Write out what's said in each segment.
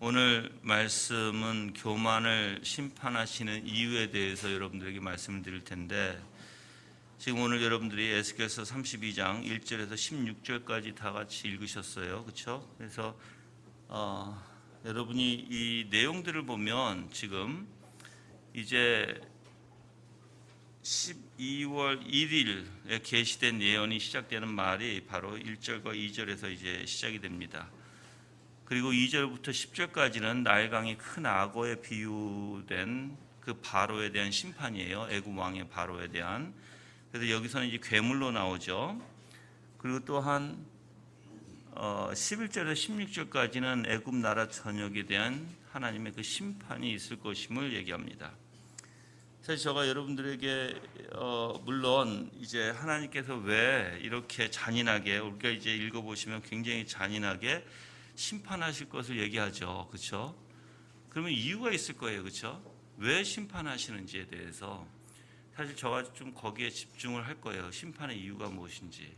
오늘 말씀은 교만을 심판하시는 이유에 대해서 여러분들에게 말씀을 드릴 텐데, 지금 오늘 여러분들이 에스겔서 32장 1절에서 16절까지 다 같이 읽으셨어요. 그렇죠? 그래서 여러분이 이 내용들을 보면 지금 이제 12월 1일에 계시된 예언이 시작되는 말이 바로 1절과 2절에서 이제 시작이 됩니다. 그리고 2절부터 10절까지는 나일강의 큰 악어에 비유된 그 바로에 대한 심판이에요. 애굽 왕의 바로에 대한. 그래서 여기서는 이제 괴물로 나오죠. 그리고 또한 11절에서 16절까지는 애굽 나라 전역에 대한 하나님의 그 심판이 있을 것임을 얘기합니다. 사실 제가 여러분들에게 물론 이제 하나님께서 왜 이렇게 잔인하게, 우리가 이제 읽어보시면 굉장히 잔인하게 심판하실 것을 얘기하죠. 그렇죠? 그러면 이유가 있을 거예요. 그렇죠? 왜 심판하시는지에 대해서 사실 저가 좀 거기에 집중을 할 거예요. 심판의 이유가 무엇인지.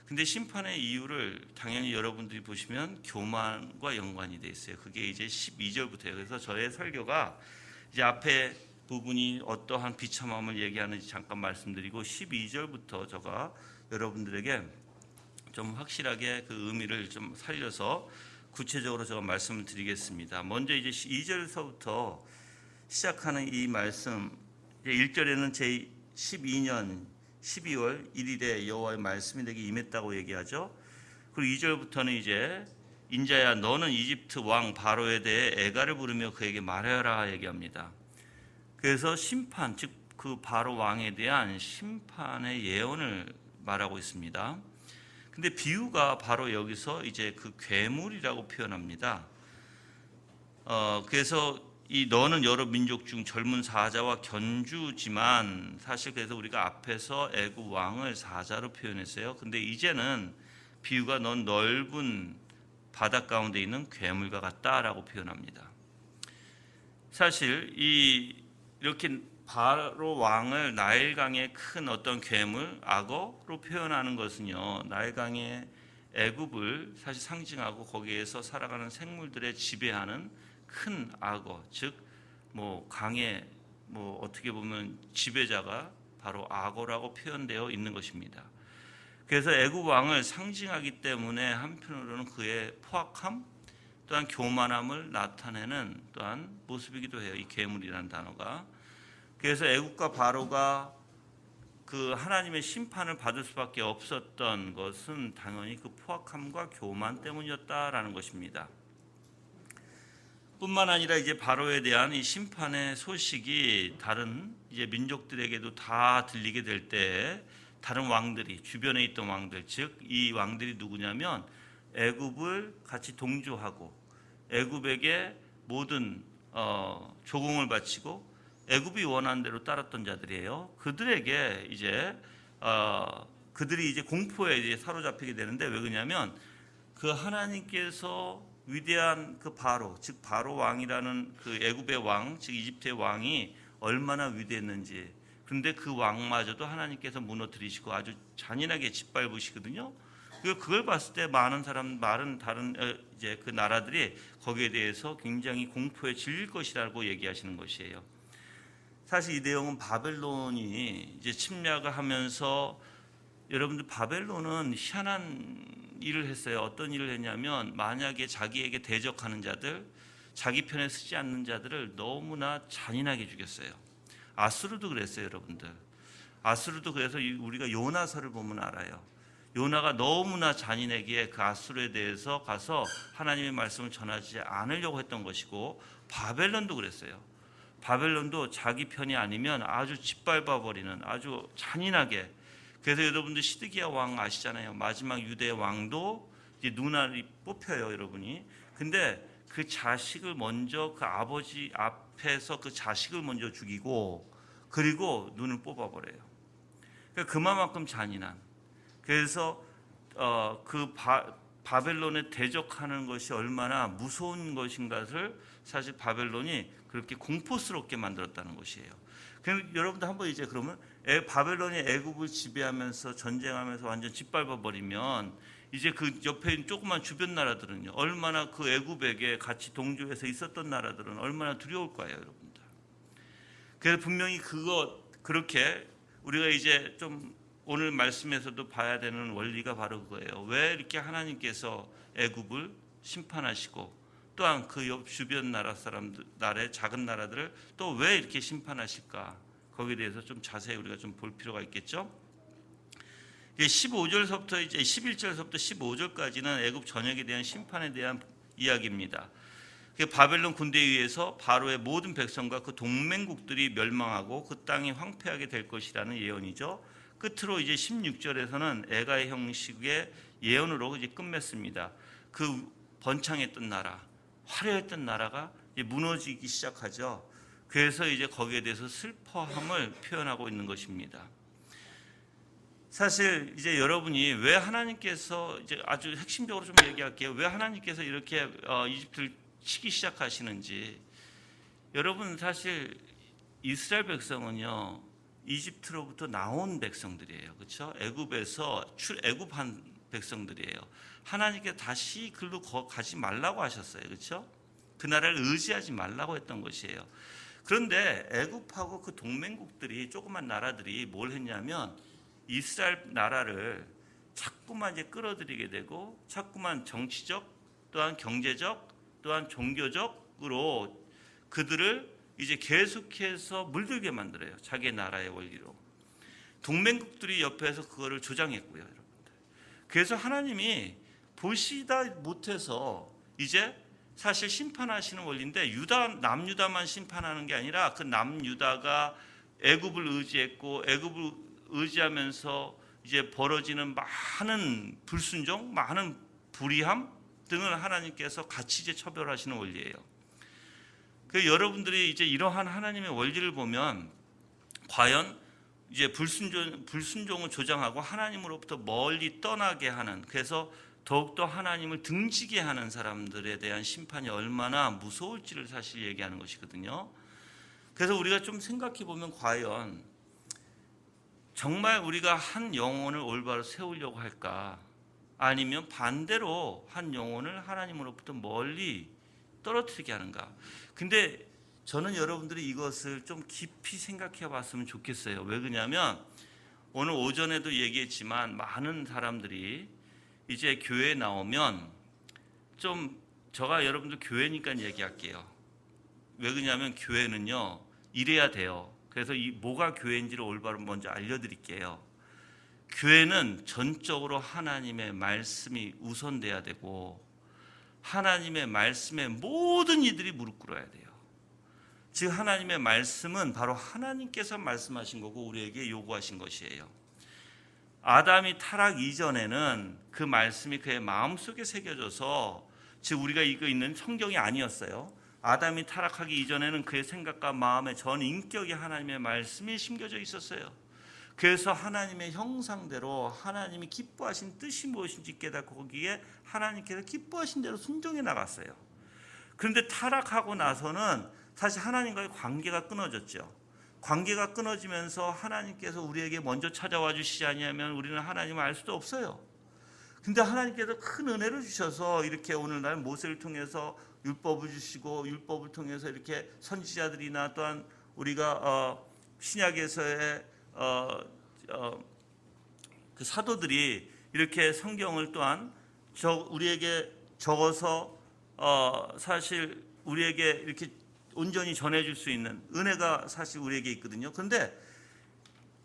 근데 심판의 이유를 당연히 여러분들이 보시면 교만과 연관이 돼 있어요. 그게 이제 12절부터예요. 그래서 저의 설교가 이제 앞에 부분이 어떠한 비참함을 얘기하는지 잠깐 말씀드리고 12절부터 제가 여러분들에게 좀 확실하게 그 의미를 좀 살려서 구체적으로 제가 말씀을 드리겠습니다. 먼저 이제 2절에서부터 시작하는 이 말씀, 1절에는 제 12년 12월 1일에 여호와의 말씀이 내게 임했다고 얘기하죠. 그리고 2절부터는 이제 인자야 너는 이집트 왕 바로에 대해 애가를 부르며 그에게 말하여라 얘기합니다. 그래서 심판, 즉 그 바로 왕에 대한 심판의 예언을 말하고 있습니다. 근데 비유가 바로 여기서 이제 그 괴물이라고 표현합니다. 그래서 이 너는 여러 민족 중 젊은 사자와 견주지만, 사실 그래서 우리가 앞에서 애굽 왕을 사자로 표현했어요. 근데 이제는 비유가 넌 넓은 바닷 가운데 있는 괴물과 같다라고 표현합니다. 사실 이렇게 바로 왕을 나일강의 큰 어떤 괴물, 악어로 표현하는 것은요, 나일강의 애굽을 사실 상징하고 거기에서 살아가는 생물들의 지배하는 큰 악어, 즉 뭐 강의 뭐 어떻게 보면 지배자가 바로 악어라고 표현되어 있는 것입니다. 그래서 애굽 왕을 상징하기 때문에 한편으로는 그의 포악함, 또한 교만함을 나타내는 또한 모습이기도 해요. 이 괴물이라는 단어가. 그래서 애굽과 바로가 그 하나님의 심판을 받을 수밖에 없었던 것은 당연히 그 포악함과 교만 때문이었다라는 것입니다. 뿐만 아니라 이제 바로에 대한 이 심판의 소식이 다른 이제 민족들에게도 다 들리게 될 때 다른 왕들이, 주변에 있던 왕들, 즉 이 왕들이 누구냐면 애굽을 같이 동조하고 애굽에게 모든 조공을 바치고 애굽이 원하는 대로 따랐던 자들이에요. 그들에게 이제 그들이 이제 공포에 이제 사로잡히게 되는데, 왜 그러냐면 그 하나님께서 위대한 그 바로, 즉 바로 왕이라는 그 애굽의 왕, 즉 이집트의 왕이 얼마나 위대했는지. 그런데 그 왕마저도 하나님께서 무너뜨리시고 아주 잔인하게 짓밟으시거든요. 그걸 봤을 때 많은 다른 이제 그 나라들이 거기에 대해서 굉장히 공포에 질릴 것이라고 얘기하시는 것이에요. 사실 이 내용은 바벨론이 이제 침략을 하면서, 여러분들 바벨론은 희한한 일을 했어요. 어떤 일을 했냐면 만약에 자기에게 대적하는 자들, 자기 편에 서지 않는 자들을 너무나 잔인하게 죽였어요. 아수르도 그랬어요, 여러분들. 아수르도 그래서 우리가 요나서를 보면 알아요. 요나가 너무나 잔인하게 그 아수르에 대해서 가서 하나님의 말씀을 전하지 않으려고 했던 것이고, 바벨론도 그랬어요. 바벨론도 자기 편이 아니면 아주 짓밟아 버리는 아주 잔인하게. 그래서 여러분들 시드기야 왕 아시잖아요. 마지막 유대 왕도 이제 눈알이 뽑혀요, 여러분이. 근데 그 자식을 먼저 그 아버지 앞에서 그 자식을 먼저 죽이고 그리고 눈을 뽑아 버려요. 그러니까 그만큼 잔인한. 그래서 바벨론에 대적하는 것이 얼마나 무서운 것인가를 사실 바벨론이 그렇게 공포스럽게 만들었다는 것이에요. 그럼 여러분들 한번 이제 그러면 바벨론이 애굽을 지배하면서 전쟁하면서 완전 짓밟아 버리면 이제 그 옆에 있는 조그만 주변 나라들은요, 얼마나 그 애굽에게 같이 동조해서 있었던 나라들은 얼마나 두려울 거예요, 여러분들. 그래서 분명히 그렇게 우리가 이제 좀 오늘 말씀에서도 봐야 되는 원리가 바로 그거예요. 왜 이렇게 하나님께서 애굽을 심판하시고 또한 그 옆 주변 나라 사람들, 나라의 작은 나라들을 또 왜 이렇게 심판하실까? 거기에 대해서 좀 자세히 우리가 좀 볼 필요가 있겠죠. 15절서부터 이제 11절서부터 15절까지는 애굽 전역에 대한 심판에 대한 이야기입니다. 바벨론 군대에 의해서 바로의 모든 백성과 그 동맹국들이 멸망하고 그 땅이 황폐하게 될 것이라는 예언이죠. 끝으로 이제 16절에서는 애가의 형식의 예언으로 이제 끝맺습니다. 그 번창했던 나라, 화려했던 나라가 이제 무너지기 시작하죠. 그래서 이제 거기에 대해서 슬퍼함을 표현하고 있는 것입니다. 사실 이제 여러분이 왜 하나님께서 이제 아주 핵심적으로 좀 얘기할게요. 왜 하나님께서 이렇게 이집트를 치기 시작하시는지. 여러분 사실 이스라엘 백성은요 이집트로부터 나온 백성들이에요. 그렇죠? 애굽에서 애굽한 백성들이에요. 하나님께서 다시 글로 가지 말라고 하셨어요. 그렇죠? 그 나라를 의지하지 말라고 했던 것이에요. 그런데 애굽하고 그 동맹국들이 조그만 나라들이 뭘 했냐면 이스라엘 나라를 자꾸만 이제 끌어들이게 되고 자꾸만 정치적 또한 경제적 또한 종교적으로 그들을 이제 계속해서 물들게 만들어요. 자기 나라의 원리로. 동맹국들이 옆에서 그거를 조장했고요, 여러분들. 그래서 하나님이 보시다 못해서 이제 사실 심판하시는 원리인데 남유다만 심판하는 게 아니라 그 남유다가 애굽을 의지했고 애굽을 의지하면서 이제 벌어지는 많은 불순종, 많은 불의함 등을 하나님께서 같이 이제 처벌하시는 원리예요. 그 여러분들이 이제 이러한 하나님의 원리를 보면 과연 이제 불순종을 조장하고 하나님으로부터 멀리 떠나게 하는, 그래서 더욱더 하나님을 등지게 하는 사람들에 대한 심판이 얼마나 무서울지를 사실 얘기하는 것이거든요. 그래서 우리가 좀 생각해 보면 과연 정말 우리가 한 영혼을 올바로 세우려고 할까? 아니면 반대로 한 영혼을 하나님으로부터 멀리 떨어뜨리게 하는가? 근데 저는 여러분들이 이것을 좀 깊이 생각해 봤으면 좋겠어요. 왜 그러냐면 오늘 오전에도 얘기했지만 많은 사람들이 이제 교회에 나오면 좀 제가 여러분들 교회니까 얘기할게요. 왜 그러냐면 교회는요 이래야 돼요. 그래서 이 뭐가 교회인지를 올바로 먼저 알려드릴게요. 교회는 전적으로 하나님의 말씀이 우선돼야 되고 하나님의 말씀에 모든 이들이 무릎 꿇어야 돼요. 즉 하나님의 말씀은 바로 하나님께서 말씀하신 거고 우리에게 요구하신 것이에요. 아담이 타락 이전에는 그 말씀이 그의 마음속에 새겨져서, 즉 우리가 읽고 있는 성경이 아니었어요. 아담이 타락하기 이전에는 그의 생각과 마음에 전 인격이 하나님의 말씀이 심겨져 있었어요. 그래서 하나님의 형상대로 하나님이 기뻐하신 뜻이 무엇인지 깨닫고 거기에 하나님께서 기뻐하신 대로 순종해 나갔어요. 그런데 타락하고 나서는 사실 하나님과의 관계가 끊어졌죠. 관계가 끊어지면서 하나님께서 우리에게 먼저 찾아와 주시지 아니하면 우리는 하나님을 알 수도 없어요. 근데 하나님께서 큰 은혜를 주셔서 이렇게 오늘날 모세를 통해서 율법을 주시고 율법을 통해서 이렇게 선지자들이나 또한 우리가 신약에서의 그 사도들이 이렇게 성경을 또한 우리에게 적어서 사실 우리에게 이렇게 온전히 전해줄 수 있는 은혜가 사실 우리에게 있거든요. 그런데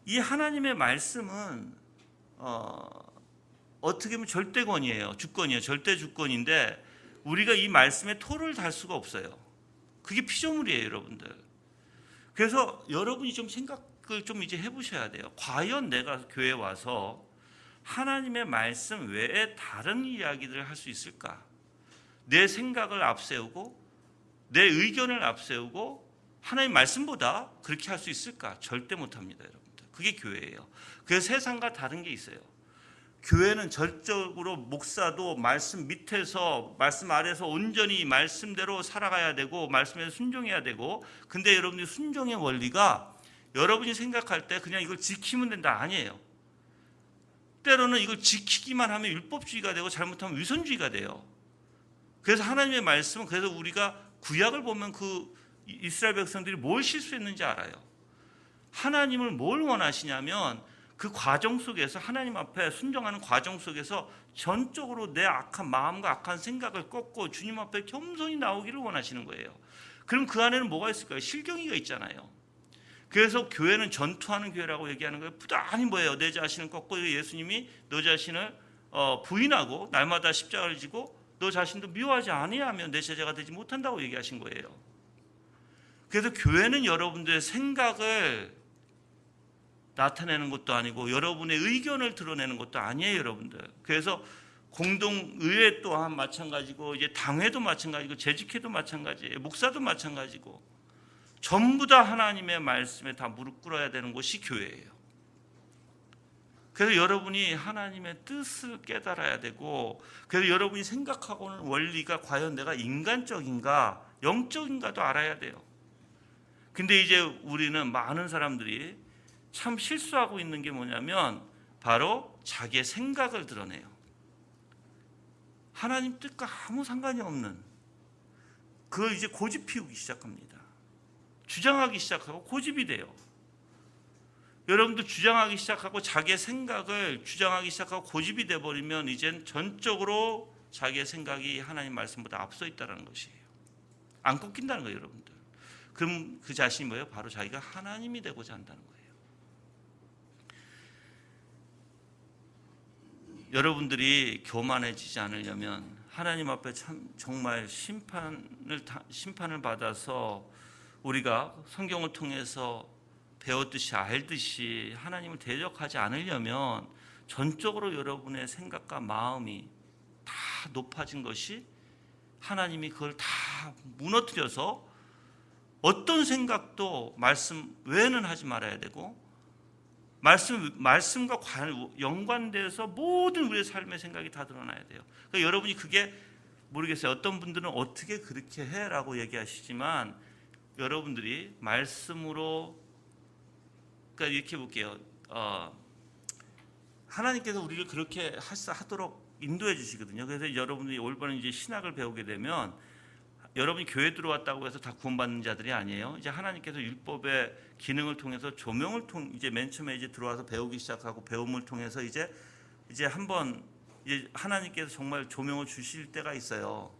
이 하나님의 말씀은 어떻게 보면 절대권이에요. 주권이에요. 절대 주권인데 우리가 이 말씀에 토를 달 수가 없어요. 그게 피조물이에요, 여러분들. 그래서 여러분이 좀 생각을 좀 이제 해보셔야 돼요. 과연 내가 교회에 와서 하나님의 말씀 외에 다른 이야기들을 할 수 있을까? 내 생각을 앞세우고 내 의견을 앞세우고 하나님 말씀보다 그렇게 할 수 있을까? 절대 못합니다, 여러분들. 그게 교회예요. 그래서 세상과 다른 게 있어요. 교회는 절적으로 목사도 말씀 밑에서 말씀 아래서 온전히 말씀대로 살아가야 되고 말씀에 순종해야 되고, 근데 여러분이 순종의 원리가 여러분이 생각할 때 그냥 이걸 지키면 된다 아니에요. 때로는 이걸 지키기만 하면 율법주의가 되고 잘못하면 위선주의가 돼요. 그래서 하나님의 말씀은, 그래서 우리가 구약을 보면 그 이스라엘 백성들이 뭘 실수했는지 알아요. 하나님을 뭘 원하시냐면 그 과정 속에서, 하나님 앞에 순종하는 과정 속에서 전적으로 내 악한 마음과 악한 생각을 꺾고 주님 앞에 겸손히 나오기를 원하시는 거예요. 그럼 그 안에는 뭐가 있을까요? 실경이가 있잖아요. 그래서 교회는 전투하는 교회라고 얘기하는 거예요. 부단히 뭐예요? 내 자신을 꺾고, 예수님이 너 자신을 부인하고 날마다 십자가를 지고 너 자신도 미워하지 아니하면 내 제자가 되지 못한다고 얘기하신 거예요. 그래서 교회는 여러분들의 생각을 나타내는 것도 아니고 여러분의 의견을 드러내는 것도 아니에요, 여러분들. 그래서 공동의회 또한 마찬가지고, 이제 당회도 마찬가지고, 재직회도 마찬가지예요. 목사도 마찬가지고, 전부 다 하나님의 말씀에 다 무릎 꿇어야 되는 곳이 교회예요. 그래서 여러분이 하나님의 뜻을 깨달아야 되고, 그래서 여러분이 생각하고는 원리가 과연 내가 인간적인가 영적인가도 알아야 돼요. 근데 이제 우리는, 많은 사람들이 참 실수하고 있는 게 뭐냐면 바로 자기의 생각을 드러내요. 하나님 뜻과 아무 상관이 없는, 그걸 이제 고집 피우기 시작합니다. 주장하기 시작하고 고집이 돼요. 여러분도 주장하기 시작하고 자기의 생각을 주장하기 시작하고 고집이 돼버리면 이젠 전적으로 자기의 생각이 하나님 말씀보다 앞서 있다는 것이에요. 안 꺾인다는 거예요, 여러분들. 그럼 그 자신이 뭐예요? 바로 자기가 하나님이 되고자 한다는 거예요. 여러분들이 교만해지지 않으려면 하나님 앞에 정말 심판을 받아서 우리가 성경을 통해서 배웠듯이 알듯이 하나님을 대적하지 않으려면 전적으로 여러분의 생각과 마음이 다 높아진 것이, 하나님이 그걸 다 무너뜨려서 어떤 생각도 말씀 외에는 하지 말아야 되고, 말씀과 연관돼서 모든 우리의 삶의 생각이 다 드러나야 돼요. 그러니까 여러분이 그게 모르겠어요. 어떤 분들은 어떻게 그렇게 해라고 얘기하시지만, 여러분들이 말씀으로, 그러니까 이렇게 볼게요. 하나님께서 우리를 그렇게 하도록 인도해 주시거든요. 그래서 여러분들이 올바른 이제 신학을 배우게 되면, 여러분이 교회 들어왔다고 해서 다 구원받는 자들이 아니에요. 이제 하나님께서 율법의 기능을 통해서 조명을 이제 맨 처음에 이제 들어와서 배우기 시작하고, 배움을 통해서 이제 한번 이제 하나님께서 정말 조명을 주실 때가 있어요.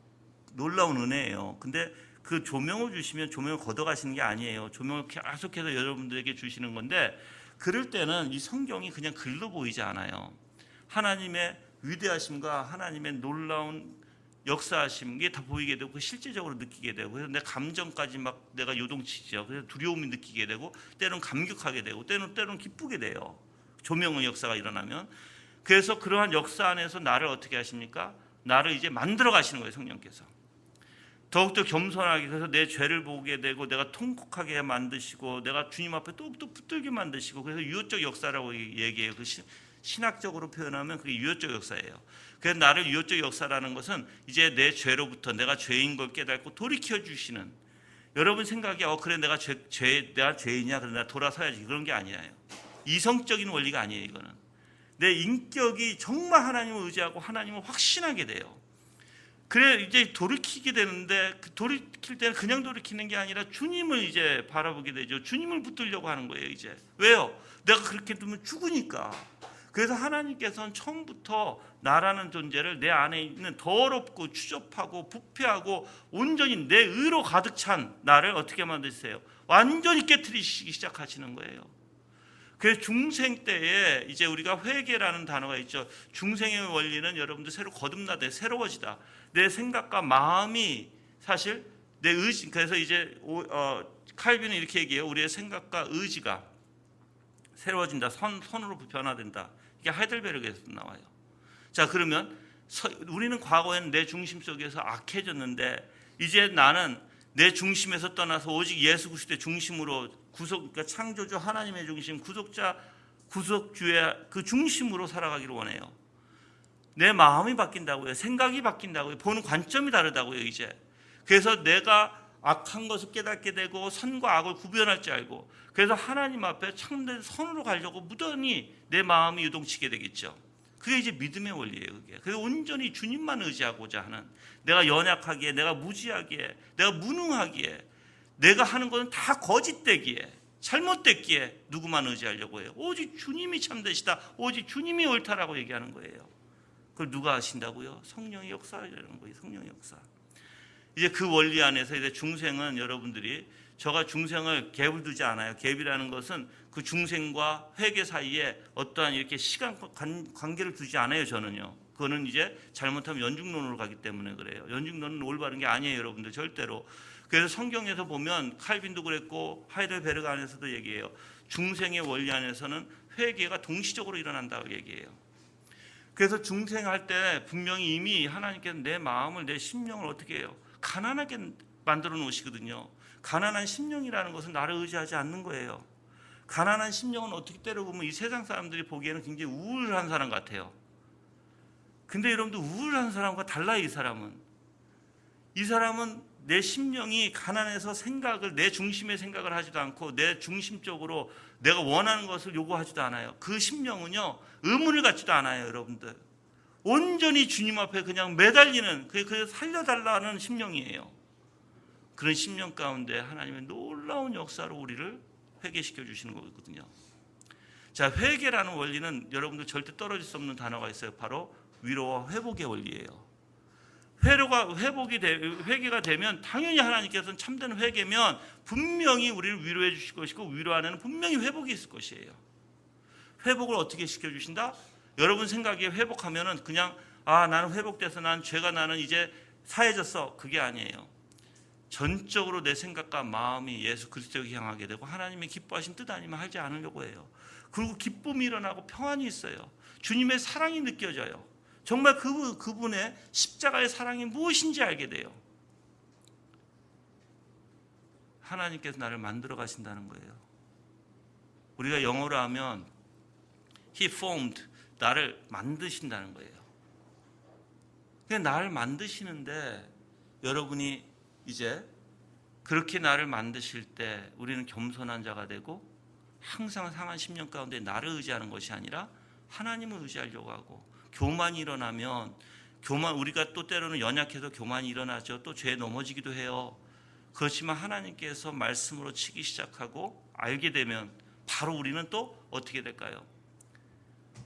놀라운 은혜예요. 근데 그 조명을 주시면 조명을 걷어가시는 게 아니에요. 조명을 계속해서 여러분들에게 주시는 건데, 그럴 때는 이 성경이 그냥 글로 보이지 않아요. 하나님의 위대하심과 하나님의 놀라운 역사하심, 이게 다 보이게 되고 실제적으로 느끼게 되고, 그래서 내 감정까지 막 내가 요동치죠. 그래서 두려움이 느끼게 되고, 때로는 감격하게 되고, 때로는 기쁘게 돼요. 조명의 역사가 일어나면. 그래서 그러한 역사 안에서 나를 어떻게 하십니까? 나를 이제 만들어 가시는 거예요, 성령께서. 더욱더 겸손하게, 그래서 내 죄를 보게 되고, 내가 통곡하게 만드시고, 내가 주님 앞에 또 붙들게 만드시고, 그래서 유효적 역사라고 얘기해요. 그 신학적으로 표현하면 그게 유효적 역사예요. 그래서 나를 유효적 역사라는 것은 이제 내 죄로부터, 내가 죄인 걸 깨닫고 돌이켜 주시는, 여러분 생각이 그래 내가 죄이냐, 그래 내가 돌아서야지, 그런 게 아니에요. 이성적인 원리가 아니에요. 이거는 내 인격이 정말 하나님을 의지하고 하나님을 확신하게 돼요. 그래 이제 돌이키게 되는데, 그 돌이킬 때는 그냥 돌이키는 게 아니라 주님을 이제 바라보게 되죠. 주님을 붙들려고 하는 거예요. 이제 왜요? 내가 그렇게 두면 죽으니까. 그래서 하나님께서는 처음부터 나라는 존재를, 내 안에 있는 더럽고 추접하고 부패하고 온전히 내 의로 가득 찬 나를 어떻게 만드세요? 완전히 깨트리시기 시작하시는 거예요. 그래서 중생 때에 이제 우리가 회개라는 단어가 있죠. 중생의 원리는 여러분들 새로 거듭나되 새로워지다. 내 생각과 마음이 사실 내 의지, 그래서 이제 칼빈은 이렇게 얘기해요. 우리의 생각과 의지가 새로워진다. 선으로 변화된다. 이게 하이델베르크에서 나와요. 자, 그러면 우리는 과거에는 내 중심 속에서 악해졌는데, 이제 나는 내 중심에서 떠나서 오직 예수 그리스도의 중심으로, 그러니까 창조주 하나님의 중심, 구속주의 그 중심으로 살아가기를 원해요. 내 마음이 바뀐다고요. 생각이 바뀐다고요. 보는 관점이 다르다고요. 이제 그래서 내가 악한 것을 깨닫게 되고 선과 악을 구별할 줄 알고, 그래서 하나님 앞에 참된 선으로 가려고 무던히 내 마음이 유동치게 되겠죠. 그게 이제 믿음의 원리예요. 그게. 그래서 온전히 주님만 의지하고자 하는, 내가 연약하기에, 내가 무지하기에, 내가 무능하기에, 내가 하는 것은 다 거짓되기에, 잘못됐기에 누구만 의지하려고 해요? 오직 주님이 참되시다, 오직 주님이 옳다라고 얘기하는 거예요. 그걸 누가 하신다고요? 성령의 역사라는 거예요. 성령의 역사. 이제 그 원리 안에서 이제 중생은, 여러분들이, 저가 중생을 갭을 두지 않아요. 갭이라는 것은 그 중생과 회개 사이에 어떠한 이렇게 시간 관계를 두지 않아요. 저는요. 그거는 이제 잘못하면 연중론으로 가기 때문에 그래요. 연중론은 올바른 게 아니에요, 여러분들, 절대로. 그래서 성경에서 보면 칼빈도 그랬고 하이델베르그 안에서도 얘기해요. 중생의 원리 안에서는 회개가 동시적으로 일어난다고 얘기해요. 그래서 중생할 때 분명히 이미 하나님께서 내 마음을, 내 심령을 어떻게 해요? 가난하게 만들어 놓으시거든요. 가난한 심령이라는 것은 나를 의지하지 않는 거예요. 가난한 심령은 어떻게 때려보면 이 세상 사람들이 보기에는 굉장히 우울한 사람 같아요. 근데 여러분들, 우울한 사람과 달라요. 이 사람은 내 심령이 가난해서 생각을, 내 중심의 생각을 하지도 않고 내 중심적으로 내가 원하는 것을 요구하지도 않아요. 그 심령은요, 의문을 갖지도 않아요. 여러분들, 온전히 주님 앞에 그냥 매달리는, 그래서 살려달라는 심령이에요. 그런 심령 가운데 하나님의 놀라운 역사로 우리를 회개시켜 주시는 거거든요. 자, 회개라는 원리는 여러분들 절대 떨어질 수 없는 단어가 있어요. 바로 위로와 회복의 원리예요. 회개가 되면 당연히 하나님께서는 참된 회개면 분명히 우리를 위로해 주실 것이고, 위로 안에는 분명히 회복이 있을 것이에요. 회복을 어떻게 시켜주신다? 여러분 생각에 회복하면은 그냥 나는 회복돼서 나는 이제 사해졌어, 그게 아니에요. 전적으로 내 생각과 마음이 예수 그리스도를 향하게 되고 하나님의 기뻐하신 뜻 아니면 하지 않으려고 해요. 그리고 기쁨이 일어나고 평안이 있어요. 주님의 사랑이 느껴져요. 정말 그분의 십자가의 사랑이 무엇인지 알게 돼요. 하나님께서 나를 만들어 가신다는 거예요. 우리가 영어로 하면 He formed, 나를 만드신다는 거예요. 그냥 나를 만드시는데, 여러분이 이제 그렇게 나를 만드실 때 우리는 겸손한 자가 되고, 항상 상한 심령 가운데 나를 의지하는 것이 아니라 하나님을 의지하려고 하고, 교만이 일어나면 우리가 또 때로는 연약해서 교만이 일어나죠. 또 죄에 넘어지기도 해요. 그렇지만 하나님께서 말씀으로 치기 시작하고 알게 되면 바로 우리는 또 어떻게 될까요?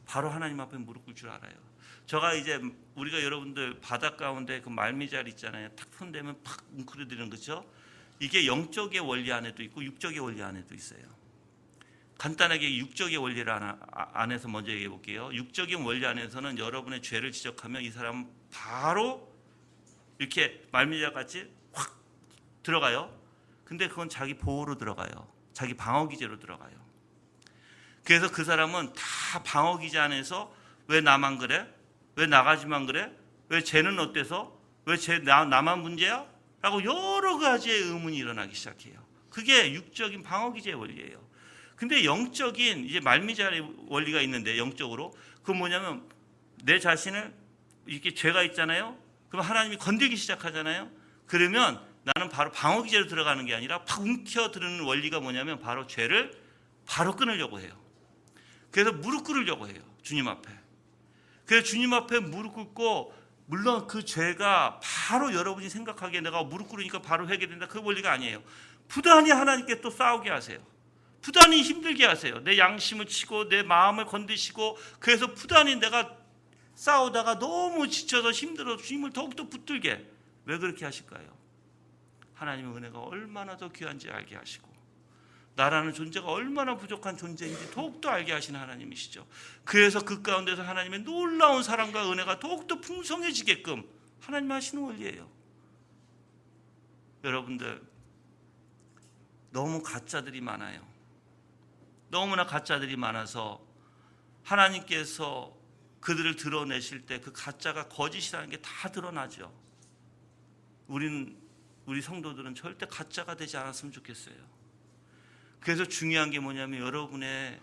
바로 하나님 앞에 무릎 꿇을 줄 알아요. 제가 이제 우리가 여러분들 바닷 가운데 그 말미잘 있잖아요. 탁 손대면 팍 웅크러지는 거죠. 이게 영적의 원리 안에도 있고 육적의 원리 안에도 있어요. 간단하게 육적의 원리를 안에서 먼저 얘기해 볼게요. 육적인 원리 안에서는 여러분의 죄를 지적하면 이 사람은 바로 이렇게 말미잘 같이 확 들어가요. 근데 그건 자기 보호로 들어가요. 자기 방어기제로 들어가요. 그래서 그 사람은 다 방어기제 안에서 왜 나만 그래? 왜 나가지만 그래? 왜 쟤는 어때서? 왜 나만 문제야? 라고 여러 가지의 의문이 일어나기 시작해요. 그게 육적인 방어기제의 원리예요. 근데 영적인 이제 말미잘의 원리가 있는데, 영적으로 그건 뭐냐면 내 자신을 이렇게 죄가 있잖아요. 그럼 하나님이 건들기 시작하잖아요. 그러면 나는 바로 방어기제로 들어가는 게 아니라 팍 움켜드는 원리가 뭐냐면 바로 죄를 바로 끊으려고 해요. 그래서 무릎 꿇으려고 해요. 주님 앞에. 그래서 주님 앞에 무릎 꿇고, 물론 그 죄가 바로 여러분이 생각하기에 내가 무릎 꿇으니까 바로 회개된다, 그 원리가 아니에요. 부단히 하나님께 또 싸우게 하세요. 부단히 힘들게 하세요. 내 양심을 치고 내 마음을 건드시고, 그래서 부단히 내가 싸우다가 너무 지쳐서 힘들어서 주님을 더욱더 붙들게. 왜 그렇게 하실까요? 하나님의 은혜가 얼마나 더 귀한지 알게 하시고, 나라는 존재가 얼마나 부족한 존재인지 더욱더 알게 하시는 하나님이시죠. 그래서 그 가운데서 하나님의 놀라운 사랑과 은혜가 더욱더 풍성해지게끔 하나님 하시는 원리예요. 여러분들, 너무 가짜들이 많아요. 너무나 가짜들이 많아서 하나님께서 그들을 드러내실 때 그 가짜가 거짓이라는 게 다 드러나죠. 우리 성도들은 절대 가짜가 되지 않았으면 좋겠어요. 그래서 중요한 게 뭐냐면, 여러분의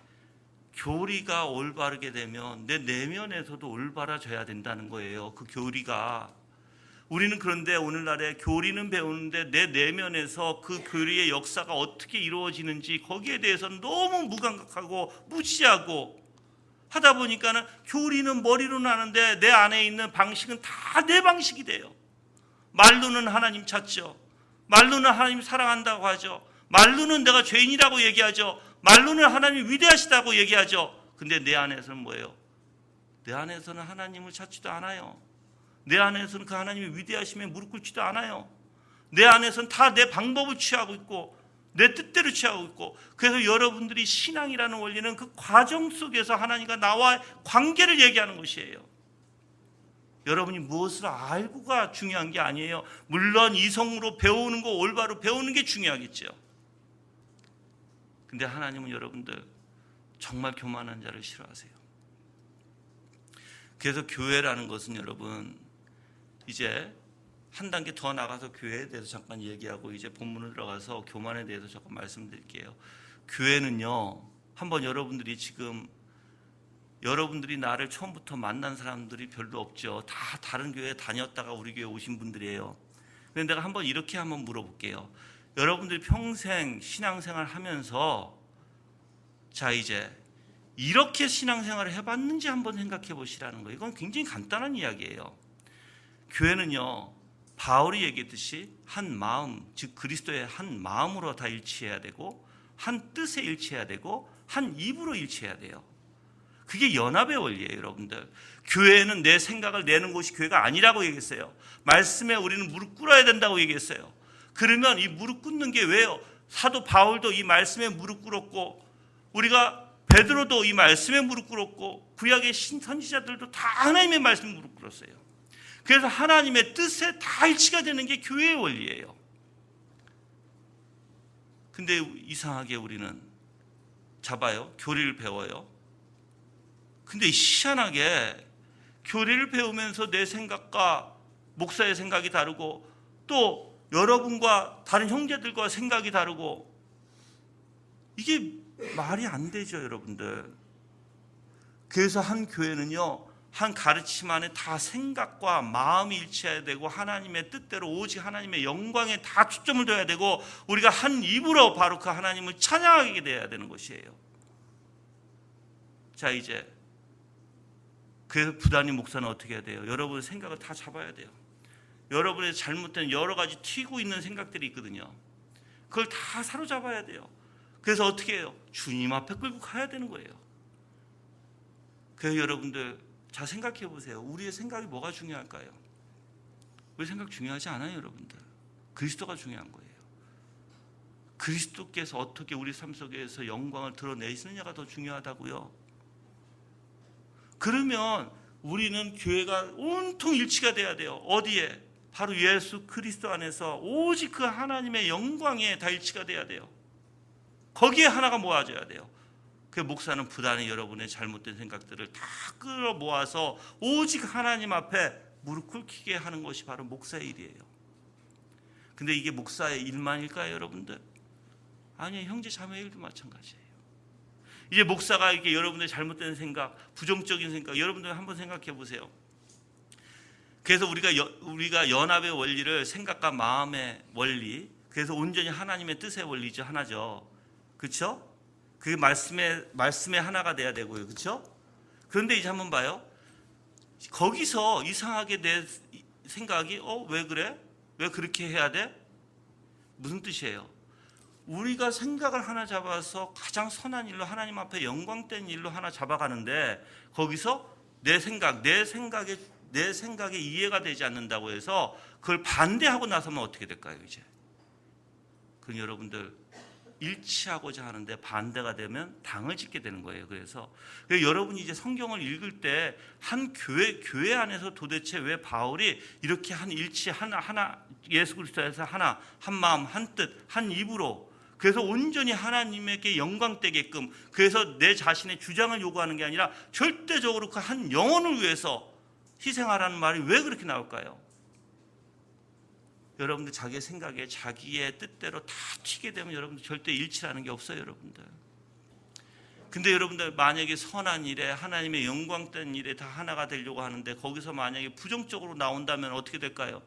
교리가 올바르게 되면 내 내면에서도 올바라져야 된다는 거예요. 그 교리가. 우리는 그런데 오늘날에 교리는 배우는데 내 내면에서 그 교리의 역사가 어떻게 이루어지는지 거기에 대해서는 너무 무감각하고 무시하고, 하다 보니까는 교리는 머리로는 아는데 내 안에 있는 방식은 다 내 방식이 돼요. 말로는 하나님 찾죠. 말로는 하나님 사랑한다고 하죠. 말로는 내가 죄인이라고 얘기하죠. 말로는 하나님이 위대하시다고 얘기하죠. 근데 내 안에서는 뭐예요? 내 안에서는 하나님을 찾지도 않아요. 내 안에서는 그 하나님의 위대하심에 무릎 꿇지도 않아요. 내 안에서는 다 내 방법을 취하고 있고 내 뜻대로 취하고 있고, 그래서 여러분들이 신앙이라는 원리는 그 과정 속에서 하나님과 나와 관계를 얘기하는 것이에요. 여러분이 무엇을 알고가 중요한 게 아니에요. 물론 이성으로 배우는 거, 올바로 배우는 게 중요하겠죠. 근데 하나님은 여러분들 정말 교만한 자를 싫어하세요. 그래서 교회라는 것은 여러분, 이제 한 단계 더 나가서 교회에 대해서 잠깐 얘기하고 이제 본문으로 들어가서 교만에 대해서 조금 말씀드릴게요. 교회는요, 한번 여러분들이 지금 여러분들이 나를 처음부터 만난 사람들이 별로 없죠. 다 다른 교회에 다녔다가 우리 교회에 오신 분들이에요. 그런데 내가 한번 이렇게 한번 물어볼게요. 여러분들이 평생 신앙생활 하면서 자 이제 이렇게 신앙생활을 해봤는지 한번 생각해 보시라는 거예요. 이건 굉장히 간단한 이야기예요. 교회는요, 바울이 얘기했듯이 한 마음, 즉 그리스도의 한 마음으로 다 일치해야 되고, 한 뜻에 일치해야 되고, 한 입으로 일치해야 돼요. 그게 연합의 원리예요, 여러분들. 교회는 내 생각을 내는 곳이 교회가 아니라고 얘기했어요. 말씀에 우리는 무릎 꿇어야 된다고 얘기했어요. 그러면 이 무릎 꿇는 게 왜요? 사도 바울도 이 말씀에 무릎 꿇었고, 우리가 베드로도 이 말씀에 무릎 꿇었고, 구약의 선지자들도 다 하나님의 말씀에 무릎 꿇었어요. 그래서 하나님의 뜻에 다 일치가 되는 게 교회의 원리예요. 근데 이상하게 우리는 잡아요. 교리를 배워요. 근데 희한하게 교리를 배우면서 내 생각과 목사의 생각이 다르고, 또 여러분과 다른 형제들과 생각이 다르고, 이게 말이 안 되죠, 여러분들. 그래서 한 교회는요, 한 가르침 안에 다 생각과 마음이 일치해야 되고, 하나님의 뜻대로 오직 하나님의 영광에 다 초점을 둬야 되고, 우리가 한 입으로 바로 그 하나님을 찬양하게 돼야 되는 것이에요. 자, 이제 그래서 부단임 목사는 어떻게 해야 돼요? 여러분의 생각을 다 잡아야 돼요. 여러분의 잘못된 여러 가지 튀고 있는 생각들이 있거든요. 그걸 다 사로잡아야 돼요. 그래서 어떻게 해요? 주님 앞에 끌고 가야 되는 거예요. 그래서 여러분들 잘 생각해 보세요. 우리의 생각이 뭐가 중요할까요? 우리 생각 중요하지 않아요, 여러분들. 그리스도가 중요한 거예요. 그리스도께서 어떻게 우리 삶 속에서 영광을 드러내시느냐가 더 중요하다고요. 그러면 우리는 교회가 온통 일치가 돼야 돼요. 어디에? 바로 예수 그리스도 안에서 오직 그 하나님의 영광에 다 일치가 돼야 돼요. 거기에 하나가 모아져야 돼요. 그 목사는 부단히 여러분의 잘못된 생각들을 다 끌어 모아서 오직 하나님 앞에 무릎 꿇히게 하는 것이 바로 목사의 일이에요. 근데 이게 목사의 일만일까요, 여러분들? 아니요, 형제 자매 일도 마찬가지예요. 이제 목사가 이렇게 여러분의 잘못된 생각, 부정적인 생각, 여러분들 한번 생각해 보세요. 그래서 우리가 연합의 원리를 생각과 마음의 원리, 그래서 온전히 하나님의 뜻의 원리죠, 하나죠. 그렇죠? 그게 말씀의 하나가 돼야 되고요, 그렇죠? 그런데 이제 한번 봐요. 거기서 이상하게 내 생각이 왜 그래? 왜 그렇게 해야 돼? 무슨 뜻이에요? 우리가 생각을 하나 잡아서 가장 선한 일로 하나님 앞에 영광된 일로 하나 잡아가는데, 거기서 내 생각에 이해가 되지 않는다고 해서 그걸 반대하고 나서면 어떻게 될까요? 이제 그럼 여러분들 일치하고자 하는데 반대가 되면 당을 짓게 되는 거예요. 그래서 여러분이 이제 성경을 읽을 때 한 교회 안에서 도대체 왜 바울이 이렇게 한 일치 하나 예수 그리스도에서 하나, 한 마음, 한 뜻, 한 입으로, 그래서 온전히 하나님에게 영광되게끔, 그래서 내 자신의 주장을 요구하는 게 아니라 절대적으로 그 한 영혼을 위해서 희생하라는 말이 왜 그렇게 나올까요? 여러분들 자기의 생각에 자기의 뜻대로 다 튀게 되면 여러분들 절대 일치라는 게 없어요, 여러분들. 근데 여러분들 만약에 선한 일에 하나님의 영광된 일에 다 하나가 되려고 하는데 거기서 만약에 부정적으로 나온다면 어떻게 될까요?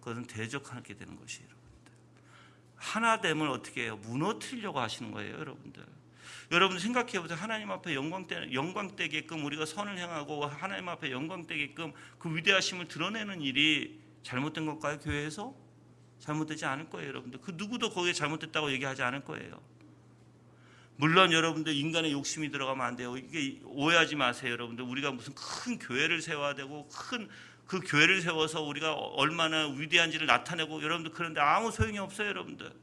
그것은 대적하게 되는 것이에요, 여러분들. 하나됨을 어떻게 해요? 무너뜨리려고 하시는 거예요, 여러분들. 여러분들 생각해 보세요. 하나님 앞에 영광되게끔 우리가 선을 행하고 하나님 앞에 영광되게끔 그 위대하심을 드러내는 일이 잘못된 걸까요? 교회에서? 잘못되지 않을 거예요, 여러분들. 그 누구도 거기에 잘못됐다고 얘기하지 않을 거예요. 물론 여러분들 인간의 욕심이 들어가면 안 돼요. 이게 오해하지 마세요, 여러분들. 우리가 무슨 큰 교회를 세워야 되고 큰 그 교회를 세워서 우리가 얼마나 위대한지를 나타내고 여러분들 그런데 아무 소용이 없어요, 여러분들.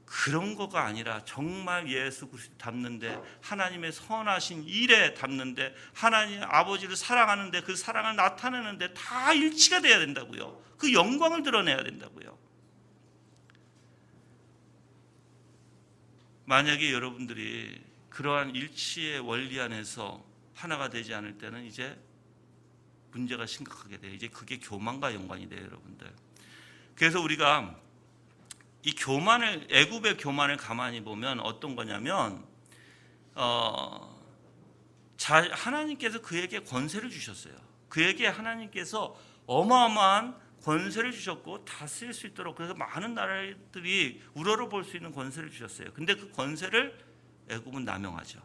그런 거가 아니라 정말 예수 그리스도 닮는데 하나님의 선하신 일에 닮는데 하나님 아버지를 사랑하는데 그 사랑을 나타내는데 다 일치가 돼야 된다고요. 그 영광을 드러내야 된다고요. 만약에 여러분들이 그러한 일치의 원리 안에서 하나가 되지 않을 때는 이제 문제가 심각하게 돼요. 이제 그게 교만과 연관이 돼요, 여러분들. 그래서 우리가 이 교만을, 애굽의 교만을 가만히 보면 어떤 거냐면 하나님께서 그에게 권세를 주셨어요. 그에게 하나님께서 어마어마한 권세를 주셨고 다스릴 수 있도록, 그래서 많은 나라들이 우러러볼 수 있는 권세를 주셨어요. 근데 그 권세를 애굽은 남용하죠.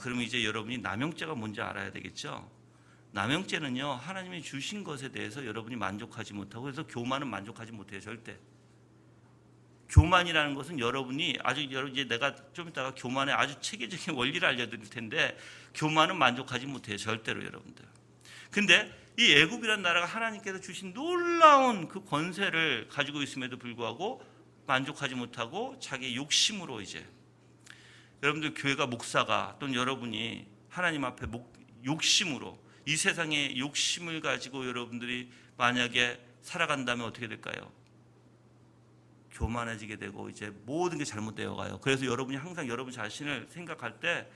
그럼 이제 여러분이 남용죄가 뭔지 알아야 되겠죠. 남용죄는요, 하나님이 주신 것에 대해서 여러분이 만족하지 못하고, 그래서 교만은 만족하지 못해요, 절대. 교만이라는 것은 여러분이 이제 내가 좀 이따가 교만의 아주 체계적인 원리를 알려드릴 텐데, 교만은 만족하지 못해요, 절대로, 여러분들. 근데 이 애굽이라는 나라가 하나님께서 주신 놀라운 그 권세를 가지고 있음에도 불구하고 만족하지 못하고 자기 욕심으로, 이제 여러분들 교회가 목사가 또는 여러분이 하나님 앞에 욕심으로 이 세상의 욕심을 가지고 여러분들이 만약에 살아간다면 어떻게 될까요? 교만해지게 되고 이제 모든 게 잘못되어 가요. 그래서 여러분이 항상 여러분 자신을 생각할 때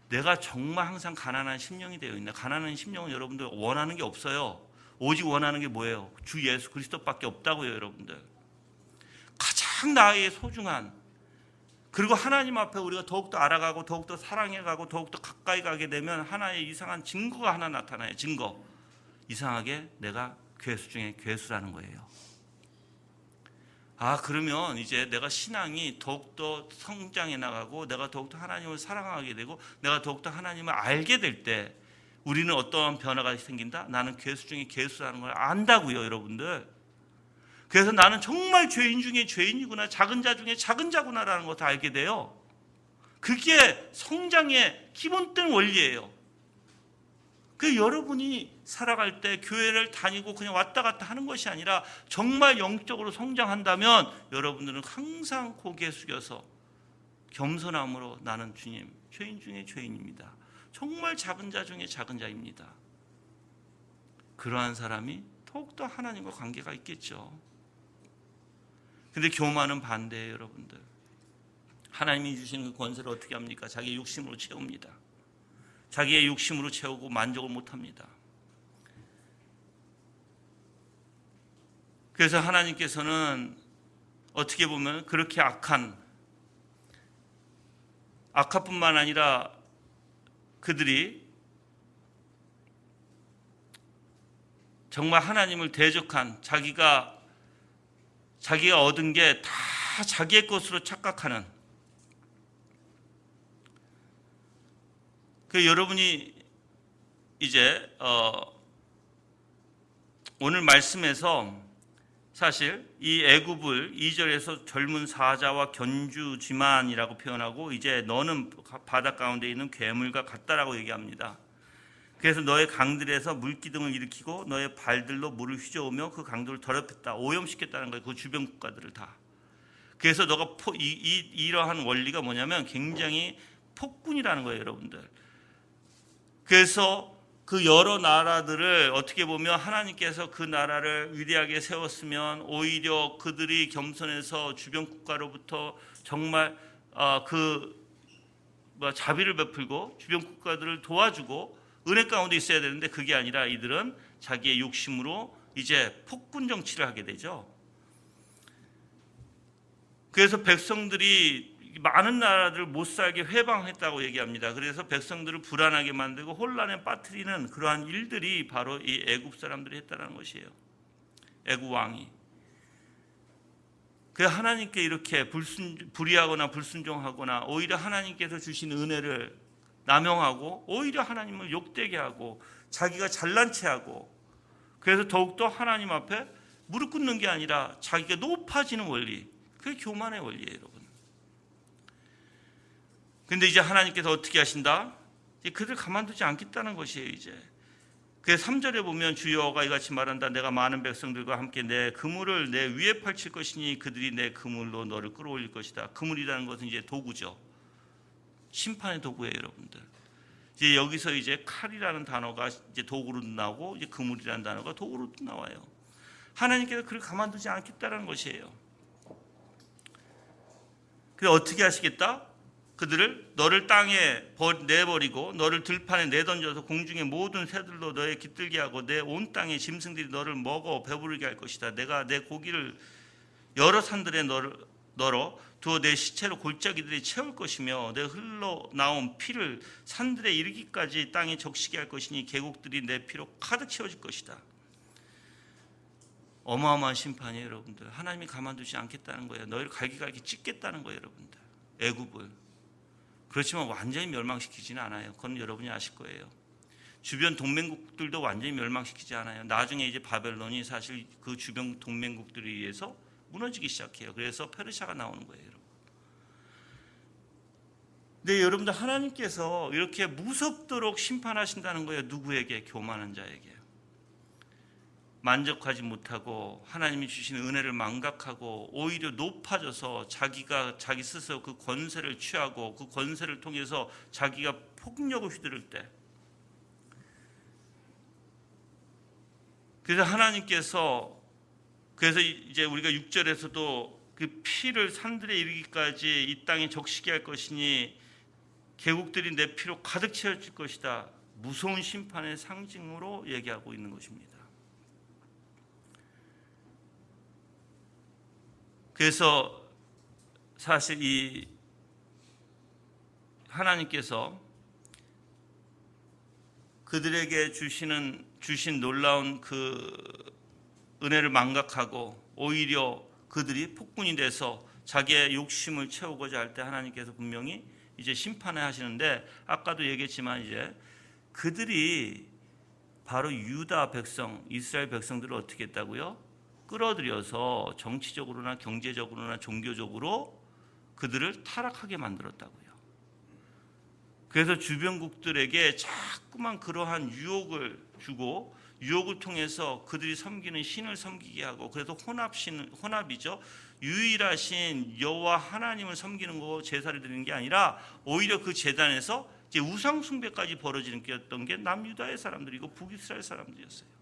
내가 정말 항상 가난한 심령이 되어 있나? 가난한 심령은 여러분들 원하는 게 없어요. 오직 원하는 게 뭐예요? 주 예수 그리스도밖에 없다고요, 여러분들. 가장 나의 소중한, 그리고 하나님 앞에 우리가 더욱더 알아가고 더욱더 사랑해가고 더욱더 가까이 가게 되면 하나의 이상한 증거가 하나 나타나요. 증거. 이상하게 내가 괴수 중에 괴수라는 거예요. 그러면 이제 내가 신앙이 더욱더 성장해 나가고 내가 더욱더 하나님을 사랑하게 되고 내가 더욱더 하나님을 알게 될 때 우리는 어떠한 변화가 생긴다? 나는 괴수 중에 괴수라는 걸 안다고요, 여러분들. 그래서 나는 정말 죄인 중에 죄인이구나, 작은 자 중에 작은 자구나라는 걸 다 알게 돼요. 그게 성장의 기본된 원리예요. 그 여러분이 살아갈 때 교회를 다니고 그냥 왔다 갔다 하는 것이 아니라 정말 영적으로 성장한다면 여러분들은 항상 고개 숙여서 겸손함으로 나는 주님, 죄인 중에 죄인입니다. 정말 작은 자 중에 작은 자입니다. 그러한 사람이 더욱더 하나님과 관계가 있겠죠. 근데 교만은 반대예요, 여러분들. 하나님이 주시는 그 권세를 어떻게 합니까? 자기의 욕심으로 채웁니다. 자기의 욕심으로 채우고 만족을 못합니다. 그래서 하나님께서는 어떻게 보면 그렇게 악한뿐만 아니라 그들이 정말 하나님을 대적한, 자기가 얻은 게 다 자기의 것으로 착각하는, 여러분이 이제 오늘 말씀에서 사실 이 애굽을 2절에서 젊은 사자와 견주지만이라고 표현하고 이제 너는 바다 가운데 있는 괴물과 같다라고 얘기합니다. 그래서 너의 강들에서 물기둥을 일으키고 너의 발들로 물을 휘저으며 그 강들을 더럽혔다, 오염시켰다는 거예요. 그 주변 국가들을 다. 그래서 너가 이러한 원리가 뭐냐면 굉장히 폭군이라는 거예요, 여러분들. 그래서 그 여러 나라들을 어떻게 보면 하나님께서 그 나라를 위대하게 세웠으면 오히려 그들이 겸손해서 주변 국가로부터 정말 자비를 베풀고 주변 국가들을 도와주고 은혜 가운데 있어야 되는데 그게 아니라 이들은 자기의 욕심으로 이제 폭군 정치를 하게 되죠. 그래서 백성들이 많은 나라들을 못 살게 회방했다고 얘기합니다. 그래서 백성들을 불안하게 만들고 혼란에 빠뜨리는 그러한 일들이 바로 이 애굽 사람들이 했다는 것이에요. 애굽 왕이. 그 하나님께 이렇게 불의하거나 불순종하거나 오히려 하나님께서 주신 은혜를 남용하고 오히려 하나님을 욕되게 하고 자기가 잘난 체하고 그래서 더욱더 하나님 앞에 무릎 꿇는 게 아니라 자기가 높아지는 원리, 그게 교만의 원리예요, 여러분. 근데 이제 하나님께서 어떻게 하신다? 이제 그들 가만두지 않겠다는 것이에요, 이제. 그래서 3절에 보면 주여가 이같이 말한다. 내가 많은 백성들과 함께 내 그물을 내 위에 펼칠 것이니 그들이 내 그물로 너를 끌어올릴 것이다. 그물이라는 것은 이제 도구죠. 심판의 도구예요, 여러분들. 이제 여기서 이제 칼이라는 단어가 이제 도구로 나오고 이제 그물이라는 단어가 도구로 나와요. 하나님께서 그를 가만두지 않겠다는 것이에요. 그래서 어떻게 하시겠다? 그들을 너를 땅에 내버리고 너를 들판에 내던져서 공중의 모든 새들로 너의 깃들게 하고 내 온 땅의 짐승들이 너를 먹어 배부르게 할 것이다. 내가 내 고기를 여러 산들에 널어 두어 내 시체로 골짜기들이 채울 것이며 내 흘러나온 피를 산들에 이르기까지 땅에 적시게 할 것이니 계곡들이 내 피로 가득 채워질 것이다. 어마어마한 심판이에요, 여러분들. 하나님이 가만두지 않겠다는 거예요. 너희를 갈기갈기 찢겠다는 거예요, 여러분들. 애굽을. 그렇지만 완전히 멸망시키지는 않아요. 그건 여러분이 아실 거예요. 주변 동맹국들도 완전히 멸망시키지 않아요. 나중에 이제 바벨론이 사실 그 주변 동맹국들에 의해서 무너지기 시작해요. 그래서 페르시아가 나오는 거예요, 여러분. 근데 여러분들 하나님께서 이렇게 무섭도록 심판하신다는 거예요. 누구에게? 교만한 자에게. 만족하지 못하고 하나님이 주신 은혜를 망각하고 오히려 높아져서 자기 스스로 그 권세를 취하고 그 권세를 통해서 자기가 폭력을 휘두를 때, 그래서 하나님께서 그래서 이제 우리가 6절에서도 그 피를 산들에 이르기까지 이 땅에 적시게 할 것이니 계곡들이 내 피로 가득 채워질 것이다. 무서운 심판의 상징으로 얘기하고 있는 것입니다. 그래서 사실 이 하나님께서 그들에게 주신 놀라운 그 은혜를 망각하고 오히려 그들이 폭군이 돼서 자기의 욕심을 채우고자 할 때 하나님께서 분명히 이제 심판을 하시는데, 아까도 얘기했지만 이제 그들이 바로 유다 백성, 이스라엘 백성들을 어떻게 했다고요? 끌어들여서 정치적으로나 경제적으로나 종교적으로 그들을 타락하게 만들었다고요. 그래서 주변국들에게 자꾸만 그러한 유혹을 주고 유혹을 통해서 그들이 섬기는 신을 섬기게 하고, 그래서 혼합이죠. 유일하신 여호와 하나님을 섬기는 거, 제사를 드리는 게 아니라 오히려 그 제단에서 이제 우상 숭배까지 벌어지는 게였던 게 남유다의 사람들이고 북이스라엘 사람들이었어요.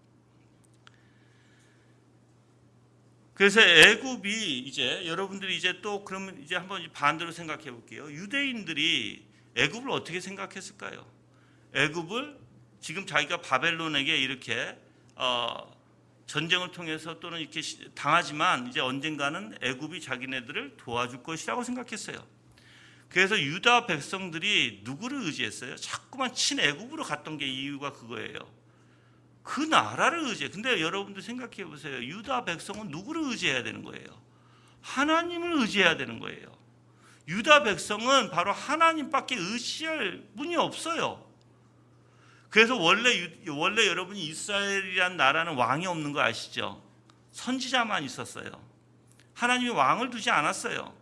그래서 애굽이 이제 여러분들이 이제 또 그러면 이제 한번 반대로 생각해 볼게요. 유대인들이 애굽을 어떻게 생각했을까요? 애굽을 지금 자기가 바벨론에게 이렇게 전쟁을 통해서 또는 이렇게 당하지만 이제 언젠가는 애굽이 자기네들을 도와줄 것이라고 생각했어요. 그래서 유다 백성들이 누구를 의지했어요? 자꾸만 친애굽으로 갔던 게 이유가 그거예요. 그 나라를 의지해. 근데 여러분들 생각해 보세요. 유다 백성은 누구를 의지해야 되는 거예요? 하나님을 의지해야 되는 거예요. 유다 백성은 바로 하나님밖에 의지할 분이 없어요. 그래서 원래 여러분이 이스라엘이라는 나라는 왕이 없는 거 아시죠? 선지자만 있었어요. 하나님이 왕을 두지 않았어요.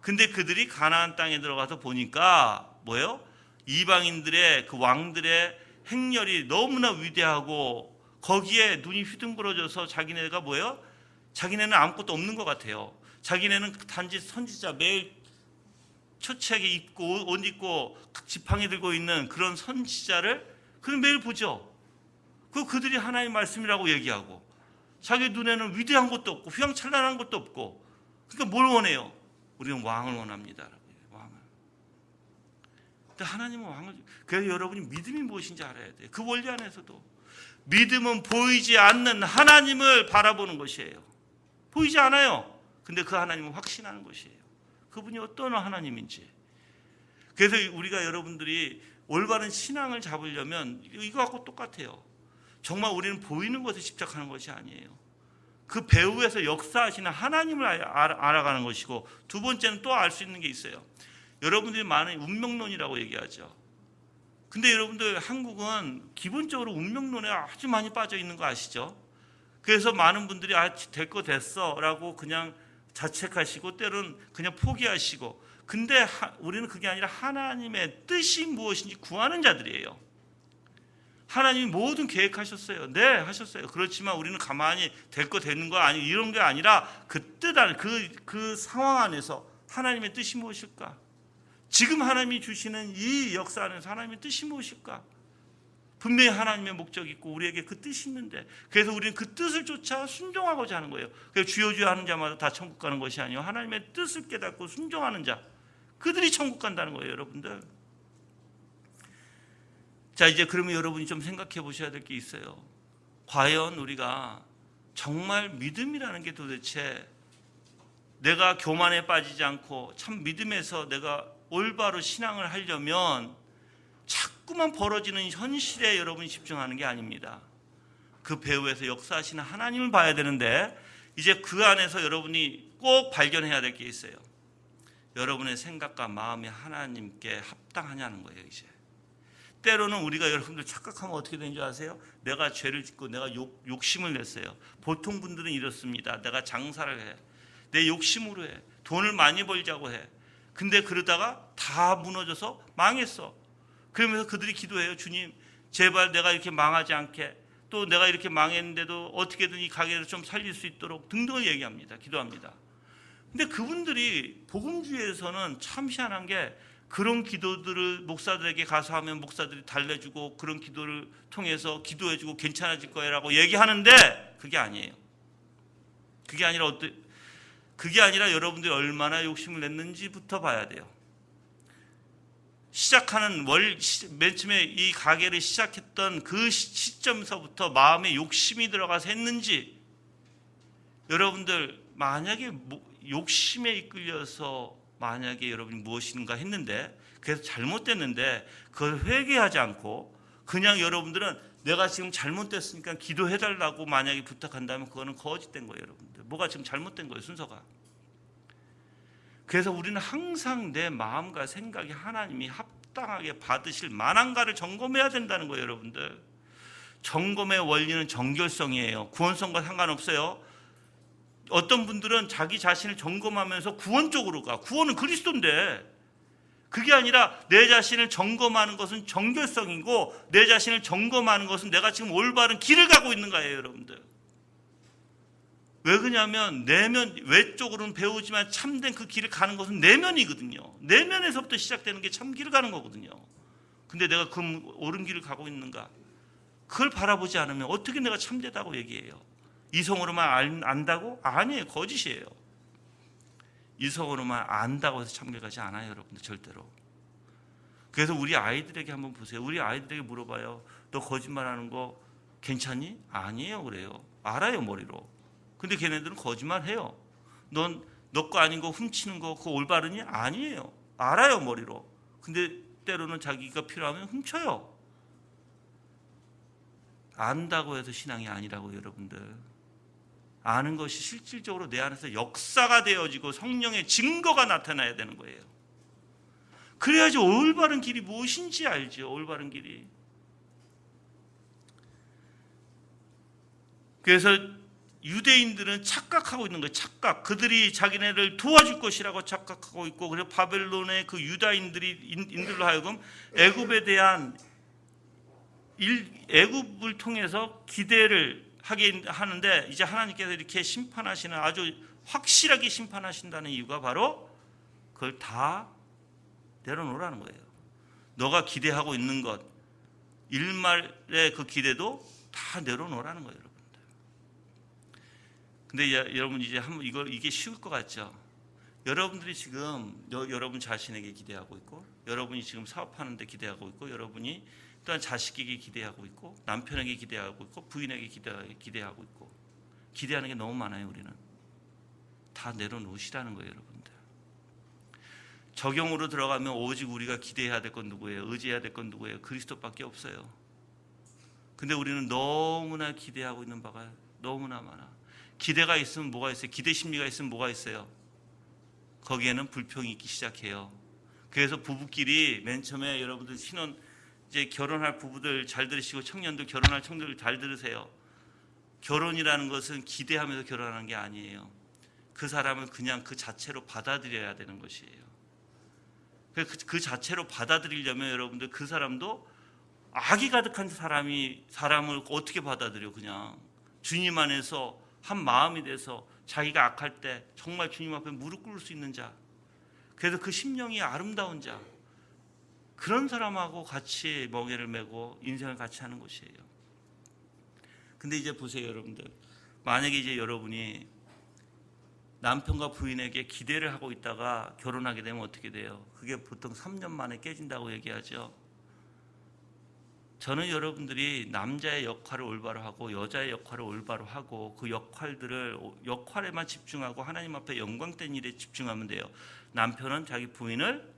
근데 그들이 가나안 땅에 들어가서 보니까 뭐예요? 이방인들의 그 왕들의 행렬이 너무나 위대하고 거기에 눈이 휘둥그러져서 자기네가 뭐예요? 자기네는 아무것도 없는 것 같아요. 자기네는 단지 선지자, 매일 초췌하게 입고 옷 입고 지팡이 들고 있는 그런 선지자를 그는 매일 보죠. 그들이 하나님의 말씀이라고 얘기하고 자기 눈에는 위대한 것도 없고 휘황찬란한 것도 없고, 그러니까 뭘 원해요? 우리는 왕을 원합니다. 왕을. 근데 하나님은 왕을. 그래서 여러분이 믿음이 무엇인지 알아야 돼요. 그 원리 안에서도 믿음은 보이지 않는 하나님을 바라보는 것이에요. 보이지 않아요. 근데 그 하나님은 확신하는 것이에요. 그분이 어떤 하나님인지. 그래서 우리가 여러분들이 올바른 신앙을 잡으려면 이거 갖고 똑같아요. 정말 우리는 보이는 것에 집착하는 것이 아니에요. 그 배후에서 역사하시는 하나님을 알아가는 것이고, 두 번째는 또 알 수 있는 게 있어요. 여러분들이 많은 운명론이라고 얘기하죠. 근데 여러분들 한국은 기본적으로 운명론에 아주 많이 빠져 있는 거 아시죠? 그래서 많은 분들이 될 거 됐어 라고 그냥 자책하시고 때로는 그냥 포기하시고, 근데 우리는 그게 아니라 하나님의 뜻이 무엇인지 구하는 자들이에요. 하나님이 모든 계획하셨어요. 네, 하셨어요. 그렇지만 우리는 가만히 될 거 되는 거 아니, 이런 게 아니라 그 뜻 안에, 그 상황 안에서 하나님의 뜻이 무엇일까? 지금 하나님이 주시는 이 역사 안에서 하나님의 뜻이 무엇일까? 분명히 하나님의 목적이 있고 우리에게 그 뜻이 있는데, 그래서 우리는 그 뜻을 쫓아 순종하고자 하는 거예요. 그래서 주여 주여 하는 자마다 다 천국 가는 것이 아니요 하나님의 뜻을 깨닫고 순종하는 자, 그들이 천국 간다는 거예요, 여러분들. 자, 이제 그러면 여러분이 좀 생각해 보셔야 될 게 있어요. 과연 우리가 정말 믿음이라는 게 도대체, 내가 교만에 빠지지 않고 참 믿음에서 내가 올바로 신앙을 하려면 자꾸만 벌어지는 현실에 여러분이 집중하는 게 아닙니다. 그 배후에서 역사하시는 하나님을 봐야 되는데, 이제 그 안에서 여러분이 꼭 발견해야 될 게 있어요. 여러분의 생각과 마음이 하나님께 합당하냐는 거예요. 이제 때로는 우리가, 여러분들 착각하면 어떻게 되는 줄 아세요? 내가 죄를 짓고 내가 욕심을 냈어요. 보통 분들은 이렇습니다. 내가 장사를 해, 내 욕심으로 해, 돈을 많이 벌자고 해. 근데 그러다가 다 무너져서 망했어. 그러면서 그들이 기도해요. 주님, 제발 내가 이렇게 망하지 않게, 또 내가 이렇게 망했는데도 어떻게든 이 가게를 좀 살릴 수 있도록 등등을 얘기합니다. 기도합니다. 근데 그분들이 복음주의에서는 참 희한한 게, 그런 기도들을 목사들에게 가서 하면 목사들이 달래주고 그런 기도를 통해서 기도해주고 괜찮아질 거라고 얘기하는데, 그게 아니에요. 그게 아니라 여러분들이 얼마나 욕심을 냈는지부터 봐야 돼요. 시작하는 맨 처음에 이 가게를 시작했던 그 시점서부터 마음에 욕심이 들어가서 했는지, 여러분들 만약에 욕심에 이끌려서 만약에 여러분이 무엇인가 했는데 그래서 잘못됐는데 그걸 회개하지 않고 그냥 여러분들은 내가 지금 잘못됐으니까 기도해달라고 만약에 부탁한다면 그거는 거짓된 거예요. 여러분들, 뭐가 지금 잘못된 거예요, 순서가. 그래서 우리는 항상 내 마음과 생각이 하나님이 합당하게 받으실 만한가를 점검해야 된다는 거예요. 여러분들, 점검의 원리는 정결성이에요. 구원성과 상관없어요. 어떤 분들은 자기 자신을 점검하면서 구원 쪽으로 가. 구원은 그리스도인데, 그게 아니라 내 자신을 점검하는 것은 정결성이고, 내 자신을 점검하는 것은 내가 지금 올바른 길을 가고 있는 거예요. 여러분들, 왜 그러냐면 내면, 외쪽으로는 배우지만 참된 그 길을 가는 것은 내면이거든요. 내면에서부터 시작되는 게 참 길을 가는 거거든요. 근데 내가 그 옳은 길을 가고 있는가, 그걸 바라보지 않으면 어떻게 내가 참되다고 얘기해요? 이성으로만 안다고? 아니에요, 거짓이에요. 이성으로만 안다고 해서 참길 가지 않아요, 여러분들, 절대로. 그래서 우리 아이들에게 한번 보세요. 우리 아이들에게 물어봐요. 너 거짓말하는 거 괜찮니? 아니에요, 그래요. 알아요, 머리로. 근데 걔네들은 거짓말해요. 넌 너 거 아닌 거 훔치는 거 그거 올바르니? 아니에요. 알아요, 머리로. 근데 때로는 자기가 필요하면 훔쳐요. 안다고 해서 신앙이 아니라고, 여러분들. 아는 것이 실질적으로 내 안에서 역사가 되어지고 성령의 증거가 나타나야 되는 거예요. 그래야지 올바른 길이 무엇인지 알죠. 올바른 길이. 그래서 유대인들은 착각하고 있는 거예요. 착각. 그들이 자기네를 도와줄 것이라고 착각하고 있고, 그래서 바벨론의 그 인들로 하여금 애굽에 대한 애굽을 통해서 기대를 하게 하는데, 이제 하나님께서 이렇게 심판하시는, 아주 확실하게 심판하신다는 이유가 바로 그걸 다 내려놓으라는 거예요. 너가 기대하고 있는 것, 일말의 그 기대도 다 내려놓으라는 거예요, 여러분들. 근데 여러분, 이제 이게 쉬울 것 같죠? 여러분들이 지금 여러분 자신에게 기대하고 있고, 여러분이 지금 사업하는 데 기대하고 있고, 여러분이 또한 자식에게 기대하고 있고, 남편에게 기대하고 있고, 부인에게 기대하고 있고, 기대하는 게 너무 많아요. 우리는 다 내려놓으시라는 거예요, 여러분들. 적용으로 들어가면 오직 우리가 기대해야 될 건 누구예요? 의지해야 될 건 누구예요? 그리스도밖에 없어요. 근데 우리는 너무나 기대하고 있는 바가 너무나 많아. 기대가 있으면 뭐가 있어요? 기대 심리가 있으면 뭐가 있어요? 거기에는 불평이 있기 시작해요. 그래서 부부끼리 맨 처음에 여러분들 신혼 이제 결혼할 부부들 잘 들으시고 청년들 결혼할 청년들 잘 들으세요. 결혼이라는 것은 기대하면서 결혼하는 게 아니에요. 그 사람을 그냥 그 자체로 받아들여야 되는 것이에요. 그 자체로 받아들이려면 여러분들 그 사람도 악이 가득한 사람을 어떻게 받아들여? 그냥 주님 안에서 한 마음이 돼서 자기가 악할 때 정말 주님 앞에 무릎 꿇을 수 있는 자, 그래서 그 심령이 아름다운 자, 그런 사람하고 같이 멍에를 메고 인생을 같이 하는 것이에요. 근데 이제 보세요, 여러분들. 만약에 이제 여러분이 남편과 부인에게 기대를 하고 있다가 결혼하게 되면 어떻게 돼요? 그게 보통 3년 만에 깨진다고 얘기하죠. 저는 여러분들이 남자의 역할을 올바로 하고 여자의 역할을 올바로 하고 그 역할에만 집중하고 하나님 앞에 영광된 일에 집중하면 돼요. 남편은 자기 부인을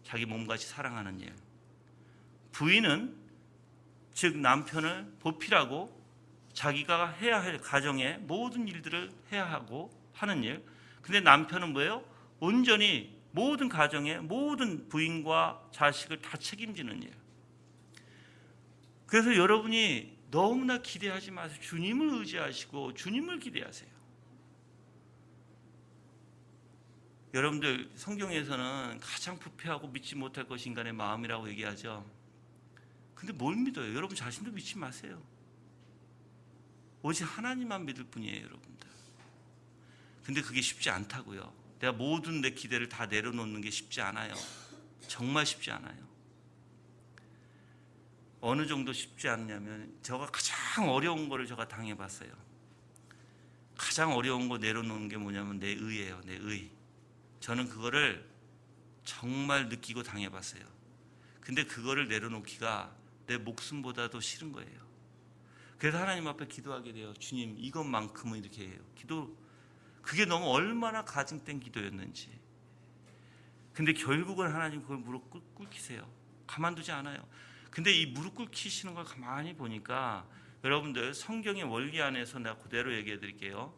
자기 몸같이 사랑하는 일, 부인은 즉 남편을 보필하고 자기가 해야 할 가정의 모든 일들을 해야 하고 하는 일. 근데 남편은 뭐예요? 온전히 모든 가정의 모든 부인과 자식을 다 책임지는 일. 그래서 여러분이 너무나 기대하지 마세요. 주님을 의지하시고 주님을 기대하세요. 여러분들 성경에서는 가장 부패하고 믿지 못할 것이 인간의 마음이라고 얘기하죠. 근데 뭘 믿어요? 여러분 자신도 믿지 마세요. 오직 하나님만 믿을 뿐이에요, 여러분들. 근데 그게 쉽지 않다고요. 내가 모든 내 기대를 다 내려놓는 게 쉽지 않아요. 정말 쉽지 않아요. 어느 정도 쉽지 않냐면 제가 가장 어려운 거를 제가 당해봤어요. 가장 어려운 거 내려놓는 게 뭐냐면 내 의예요. 내 의. 저는 그거를 정말 느끼고 당해봤어요. 근데 그거를 내려놓기가 내 목숨보다도 싫은 거예요. 그래서 하나님 앞에 기도하게 돼요. 주님, 이것만큼은 이렇게 해요. 그게 너무 얼마나 가증된 기도였는지. 근데 결국은 하나님 그걸 무릎 꿇기세요. 가만두지 않아요. 근데 이 무릎 꿇히시는 걸 가만히 보니까 여러분들 성경의 원리 안에서 내가 그대로 얘기해 드릴게요.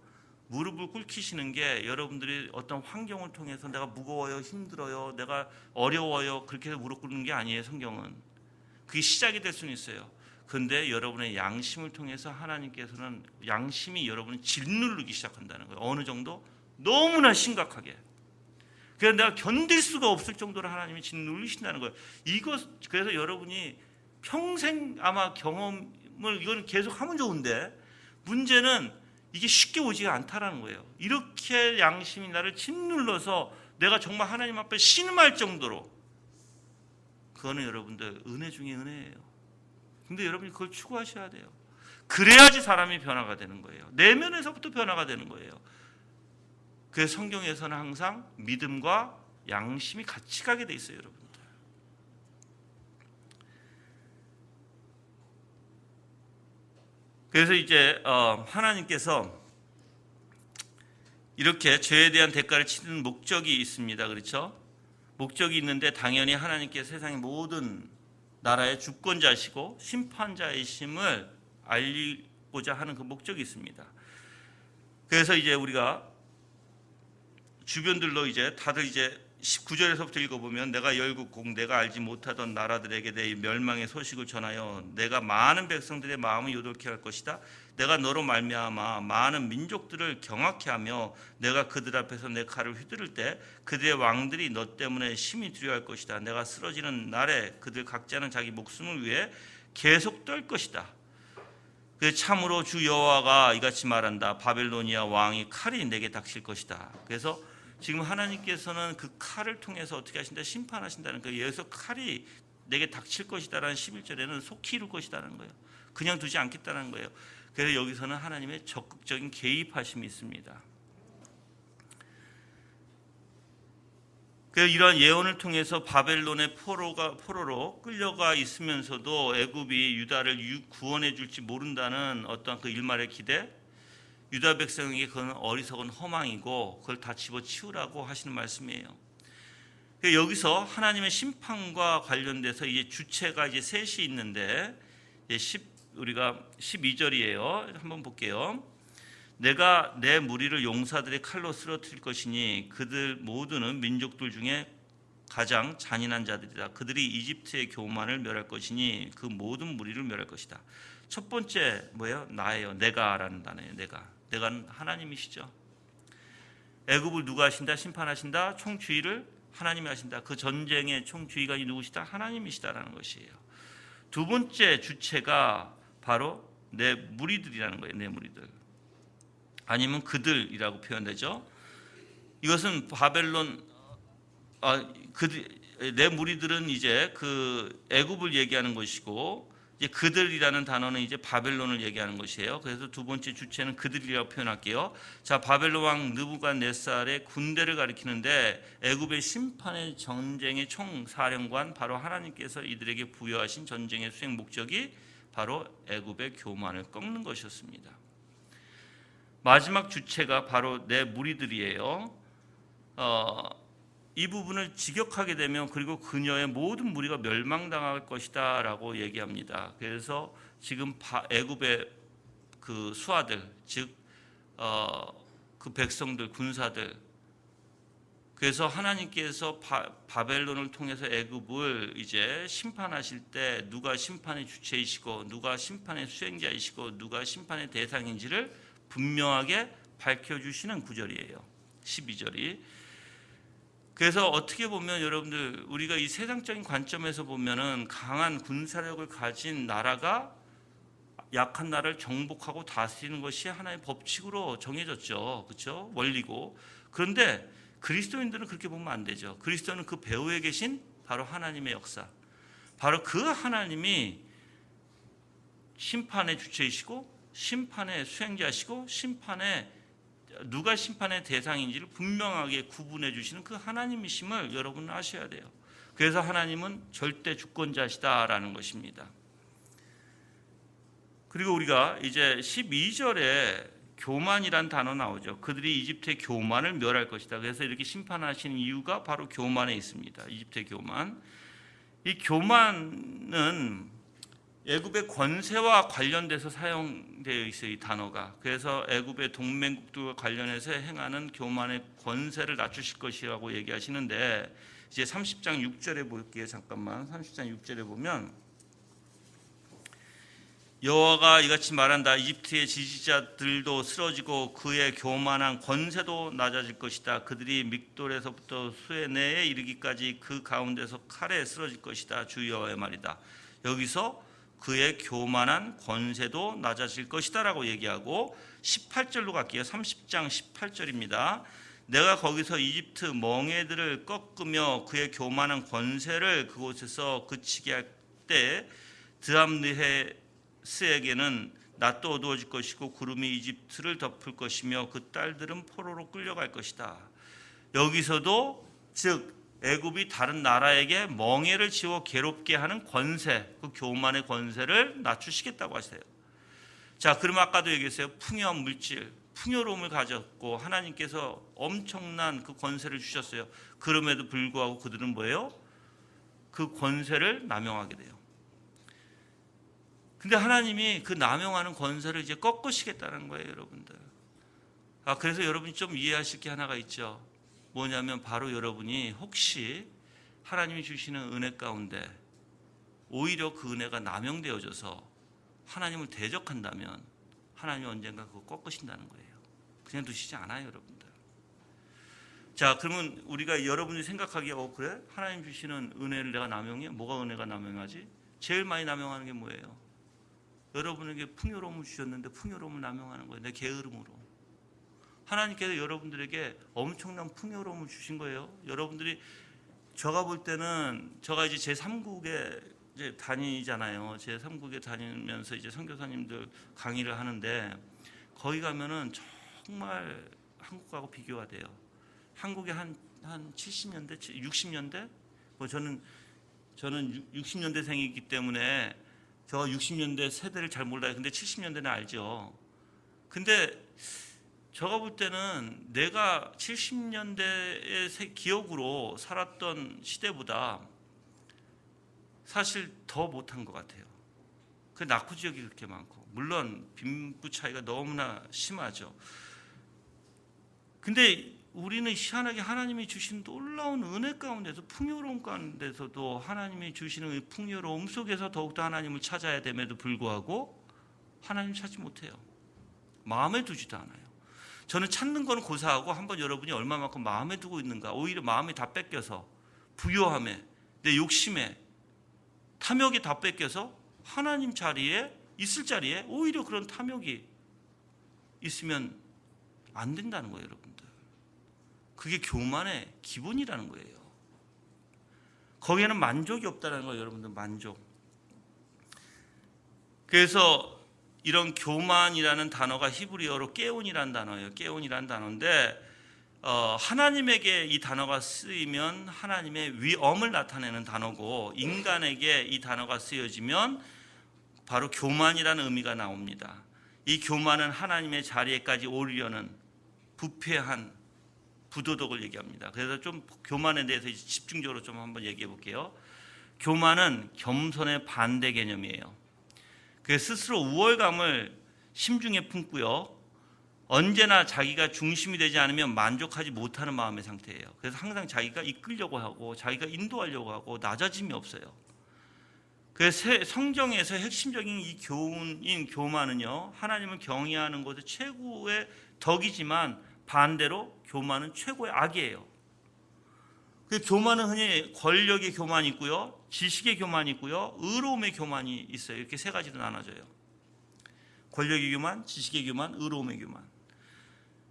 무릎을 꿇히시는 게 여러분들이 어떤 환경을 통해서 내가 무거워요, 힘들어요, 내가 어려워요 그렇게 해서 무릎 꿇는 게 아니에요. 성경은 그게 시작이 될 수는 있어요. 그런데 여러분의 양심을 통해서 하나님께서는 양심이 여러분을 짓누르기 시작한다는 거예요. 어느 정도? 너무나 심각하게. 그래서 내가 견딜 수가 없을 정도로 하나님이 짓누르신다는 거예요. 그래서 여러분이 평생 아마 경험을 이거는 계속 하면 좋은데 문제는 이게 쉽게 오지가 않다라는 거예요. 이렇게 양심이 나를 짓눌러서 내가 정말 하나님 앞에 신음할 정도로, 그거는 여러분들 은혜 중에 은혜예요. 근데 여러분이 그걸 추구하셔야 돼요. 그래야지 사람이 변화가 되는 거예요. 내면에서부터 변화가 되는 거예요. 그래서 성경에서는 항상 믿음과 양심이 같이 가게 돼 있어요, 여러분들. 그래서 이제 하나님께서 이렇게 죄에 대한 대가를 치는 목적이 있습니다. 그렇죠? 목적이 있는데 당연히 하나님께서 세상의 모든 나라의 주권자시고 심판자이심을 알리고자 하는 그 목적이 있습니다. 그래서 이제 우리가 주변들로 이제 다들 이제 19절에서부터 읽어보면 내가 열국국 내가 알지 못하던 나라들에게 내 멸망의 소식을 전하여 내가 많은 백성들의 마음을 요동케 할 것이다. 내가 너로 말미암아 많은 민족들을 경악케 하며 내가 그들 앞에서 내 칼을 휘두를 때 그들의 왕들이 너 때문에 심히 두려워할 것이다. 내가 쓰러지는 날에 그들 각자는 자기 목숨을 위해 계속 떨 것이다. 그 참으로 주 여호와가 이같이 말한다. 바벨로니아 왕이 칼이 내게 닥칠 것이다. 그래서 지금 하나님께서는 그 칼을 통해서 어떻게 하신다? 심판하신다는 거예요. 여기서 칼이 내게 닥칠 것이다라는 11절에는 속히 이룰 것이다라는 거예요. 그냥 두지 않겠다는 거예요. 그래서 여기서는 하나님의 적극적인 개입하심이 있습니다. 그래서 이러한 예언을 통해서 바벨론의 포로로 끌려가 있으면서도 애굽이 유다를 구원해 줄지 모른다는 어떤 그 일말의 기대, 유다 백성에게 그건 어리석은 허망이고 그걸 다 집어치우라고 하시는 말씀이에요. 여기서 하나님의 심판과 관련돼서 이제 주체가 이제 셋이 있는데 우리가 12절이에요. 한번 볼게요. 내가 내 무리를 용사들의 칼로 쓰러뜨릴 것이니 그들 모두는 민족들 중에 가장 잔인한 자들이다. 그들이 이집트의 교만을 멸할 것이니 그 모든 무리를 멸할 것이다. 첫 번째 뭐예요? 나예요. 내가라는 단어예요. 내가는 하나님이시죠. 애굽을 누가 하신다? 심판하신다. 총주의를 하나님이 하신다. 그 전쟁의 총주의가 누구시다? 하나님이시다라는 것이에요. 두 번째 주체가 바로 내 무리들이라는 거예요. 내 무리들. 아니면 그들이라고 표현되죠. 이것은 바벨론 내 무리들은 이제 그 애굽을 얘기하는 것이고, 이제 그들이라는 단어는 이제 바벨론을 얘기하는 것이에요. 그래서 두 번째 주체는 그들이라고 표현할게요. 자, 바벨론 왕 느부갓네살의 군대를 가리키는데 애굽의 심판의 전쟁의 총사령관 바로 하나님께서 이들에게 부여하신 전쟁의 수행 목적이 바로 애굽의 교만을 꺾는 것이었습니다. 마지막 주체가 바로 내 무리들이에요. 이 부분을 직역하게 되면 그리고 그녀의 모든 무리가 멸망당할 것이다 라고 얘기합니다. 그래서 지금 애굽의 그 수하들, 즉 그 백성들, 군사들, 그래서 하나님께서 바벨론을 통해서 애굽을 이제 심판하실 때 누가 심판의 주체이시고 누가 심판의 수행자이시고 누가 심판의 대상인지를 분명하게 밝혀주시는 구절이에요. 12절이. 그래서 어떻게 보면 여러분들 우리가 이 세상적인 관점에서 보면은 강한 군사력을 가진 나라가 약한 나라를 정복하고 다스리는 것이 하나의 법칙으로 정해졌죠. 그렇죠? 원리고. 그런데 그리스도인들은 그렇게 보면 안 되죠. 그리스도는 그 배후에 계신 바로 하나님의 역사. 바로 그 하나님이 심판의 주체이시고 심판의 수행자시고 누가 심판의 대상인지를 분명하게 구분해 주시는 그 하나님이심을 여러분은 아셔야 돼요. 그래서 하나님은 절대 주권자시다라는 것입니다. 그리고 우리가 이제 12절에 교만이란 단어 나오죠. 그들이 이집트의 교만을 멸할 것이다. 그래서 이렇게 심판하시는 이유가 바로 교만에 있습니다. 이집트의 교만. 이 교만은 애굽의 권세와 관련돼서 사용되어 있어요. 이 단어가. 그래서 애굽의 동맹국들과 관련해서 행하는 교만의 권세를 낮추실 것이라고 얘기하시는데, 이제 30장 6절에 볼게요. 잠깐만. 30장 6절에 보면 여호와가 이같이 말한다. 이집트의 지지자들도 쓰러지고 그의 교만한 권세도 낮아질 것이다. 그들이 믹돌에서부터 수에네에 이르기까지 그 가운데서 칼에 쓰러질 것이다. 주 여호와의 말이다. 여기서 그의 교만한 권세도 낮아질 것이다 라고 얘기하고 18절로 갈게요. 30장 18절입니다. 내가 거기서 이집트 멍에들을 꺾으며 그의 교만한 권세를 그곳에서 그치게 할 때 드람느헤스에게는 낫도 어두워질 것이고 구름이 이집트를 덮을 것이며 그 딸들은 포로로 끌려갈 것이다. 여기서도 즉 애굽이 다른 나라에게 멍에를 지워 괴롭게 하는 권세, 그 교만의 권세를 낮추시겠다고 하세요. 자, 그러면 아까도 얘기했어요. 풍요한 물질, 풍요로움을 가졌고 하나님께서 엄청난 그 권세를 주셨어요. 그럼에도 불구하고 그들은 뭐예요? 그 권세를 남용하게 돼요. 근데 하나님이 그 남용하는 권세를 이제 꺾으시겠다는 거예요, 여러분들. 그래서 여러분이 좀 이해하실 게 하나가 있죠. 뭐냐면 바로 여러분이 혹시 하나님이 주시는 은혜 가운데 오히려 그 은혜가 남용되어져서 하나님을 대적한다면 하나님이 언젠가 그거 꺾으신다는 거예요. 그냥 두시지 않아요, 여러분들. 자, 그러면 우리가 여러분이 생각하기에 그래? 하나님 주시는 은혜를 내가 남용해? 뭐가 은혜가 남용하지? 제일 많이 남용하는 게 뭐예요? 여러분에게 풍요로움을 주셨는데 풍요로움을 남용하는 거예요. 내 게으름으로. 하나님께서 여러분들에게 엄청난 풍요로움을 주신 거예요. 여러분들이 제가 볼 때는 제가 이제 제3국에 이제 다니잖아요. 제3국에 다니면서 이제 선교사님들 강의를 하는데 거기 가면은 정말 한국하고 비교가 돼요. 한국에 한 70년대, 60년대? 뭐 저는 60년대생이기 때문에 저 60년대 세대를 잘 몰라요. 근데 70년대는 알죠. 근데 제가 볼 때는 내가 70년대의 기억으로 살았던 시대보다 사실 더 못한 것 같아요. 그 낙후 지역이 그렇게 많고, 물론 빈부 차이가 너무나 심하죠. 근데 우리는 희한하게 하나님이 주신 놀라운 은혜 가운데서, 풍요로움 가운데서도 하나님이 주시는 이 풍요로움 속에서 더욱더 하나님을 찾아야 됨에도 불구하고 하나님을 찾지 못해요. 마음에 두지도 않아요. 저는 찾는 건 고사하고, 한번 여러분이 얼마만큼 마음에 두고 있는가, 오히려 마음이 다 뺏겨서 부요함에, 내 욕심에, 탐욕이 다 뺏겨서 하나님 자리에 있을 자리에 오히려 그런 탐욕이 있으면 안 된다는 거예요, 여러분들. 그게 교만의 기본이라는 거예요. 거기에는 만족이 없다는 거예요, 여러분들. 만족. 그래서 이런 교만이라는 단어가 히브리어로 깨온이라는 단어예요. 깨온이라는 단어인데, 하나님에게 이 단어가 쓰이면 하나님의 위엄을 나타내는 단어고, 인간에게 이 단어가 쓰여지면 바로 교만이라는 의미가 나옵니다. 이 교만은 하나님의 자리에까지 오르려는 부패한 부도덕을 얘기합니다. 그래서 좀 교만에 대해서 집중적으로 좀 한번 얘기해 볼게요. 교만은 겸손의 반대 개념이에요. 그 스스로 우월감을 심중에 품고요, 언제나 자기가 중심이 되지 않으면 만족하지 못하는 마음의 상태예요. 그래서 항상 자기가 이끌려고 하고 자기가 인도하려고 하고 낮아짐이 없어요. 그래서 성경에서 핵심적인 이 교훈인 교만은요, 하나님을 경외하는 것의 최고의 덕이지만 반대로 교만은 최고의 악이에요. 그 교만은 흔히 권력의 교만이 있고요, 지식의 교만이 있고요, 의로움의 교만이 있어요. 이렇게 세 가지로 나눠져요. 권력의 교만, 지식의 교만, 의로움의 교만.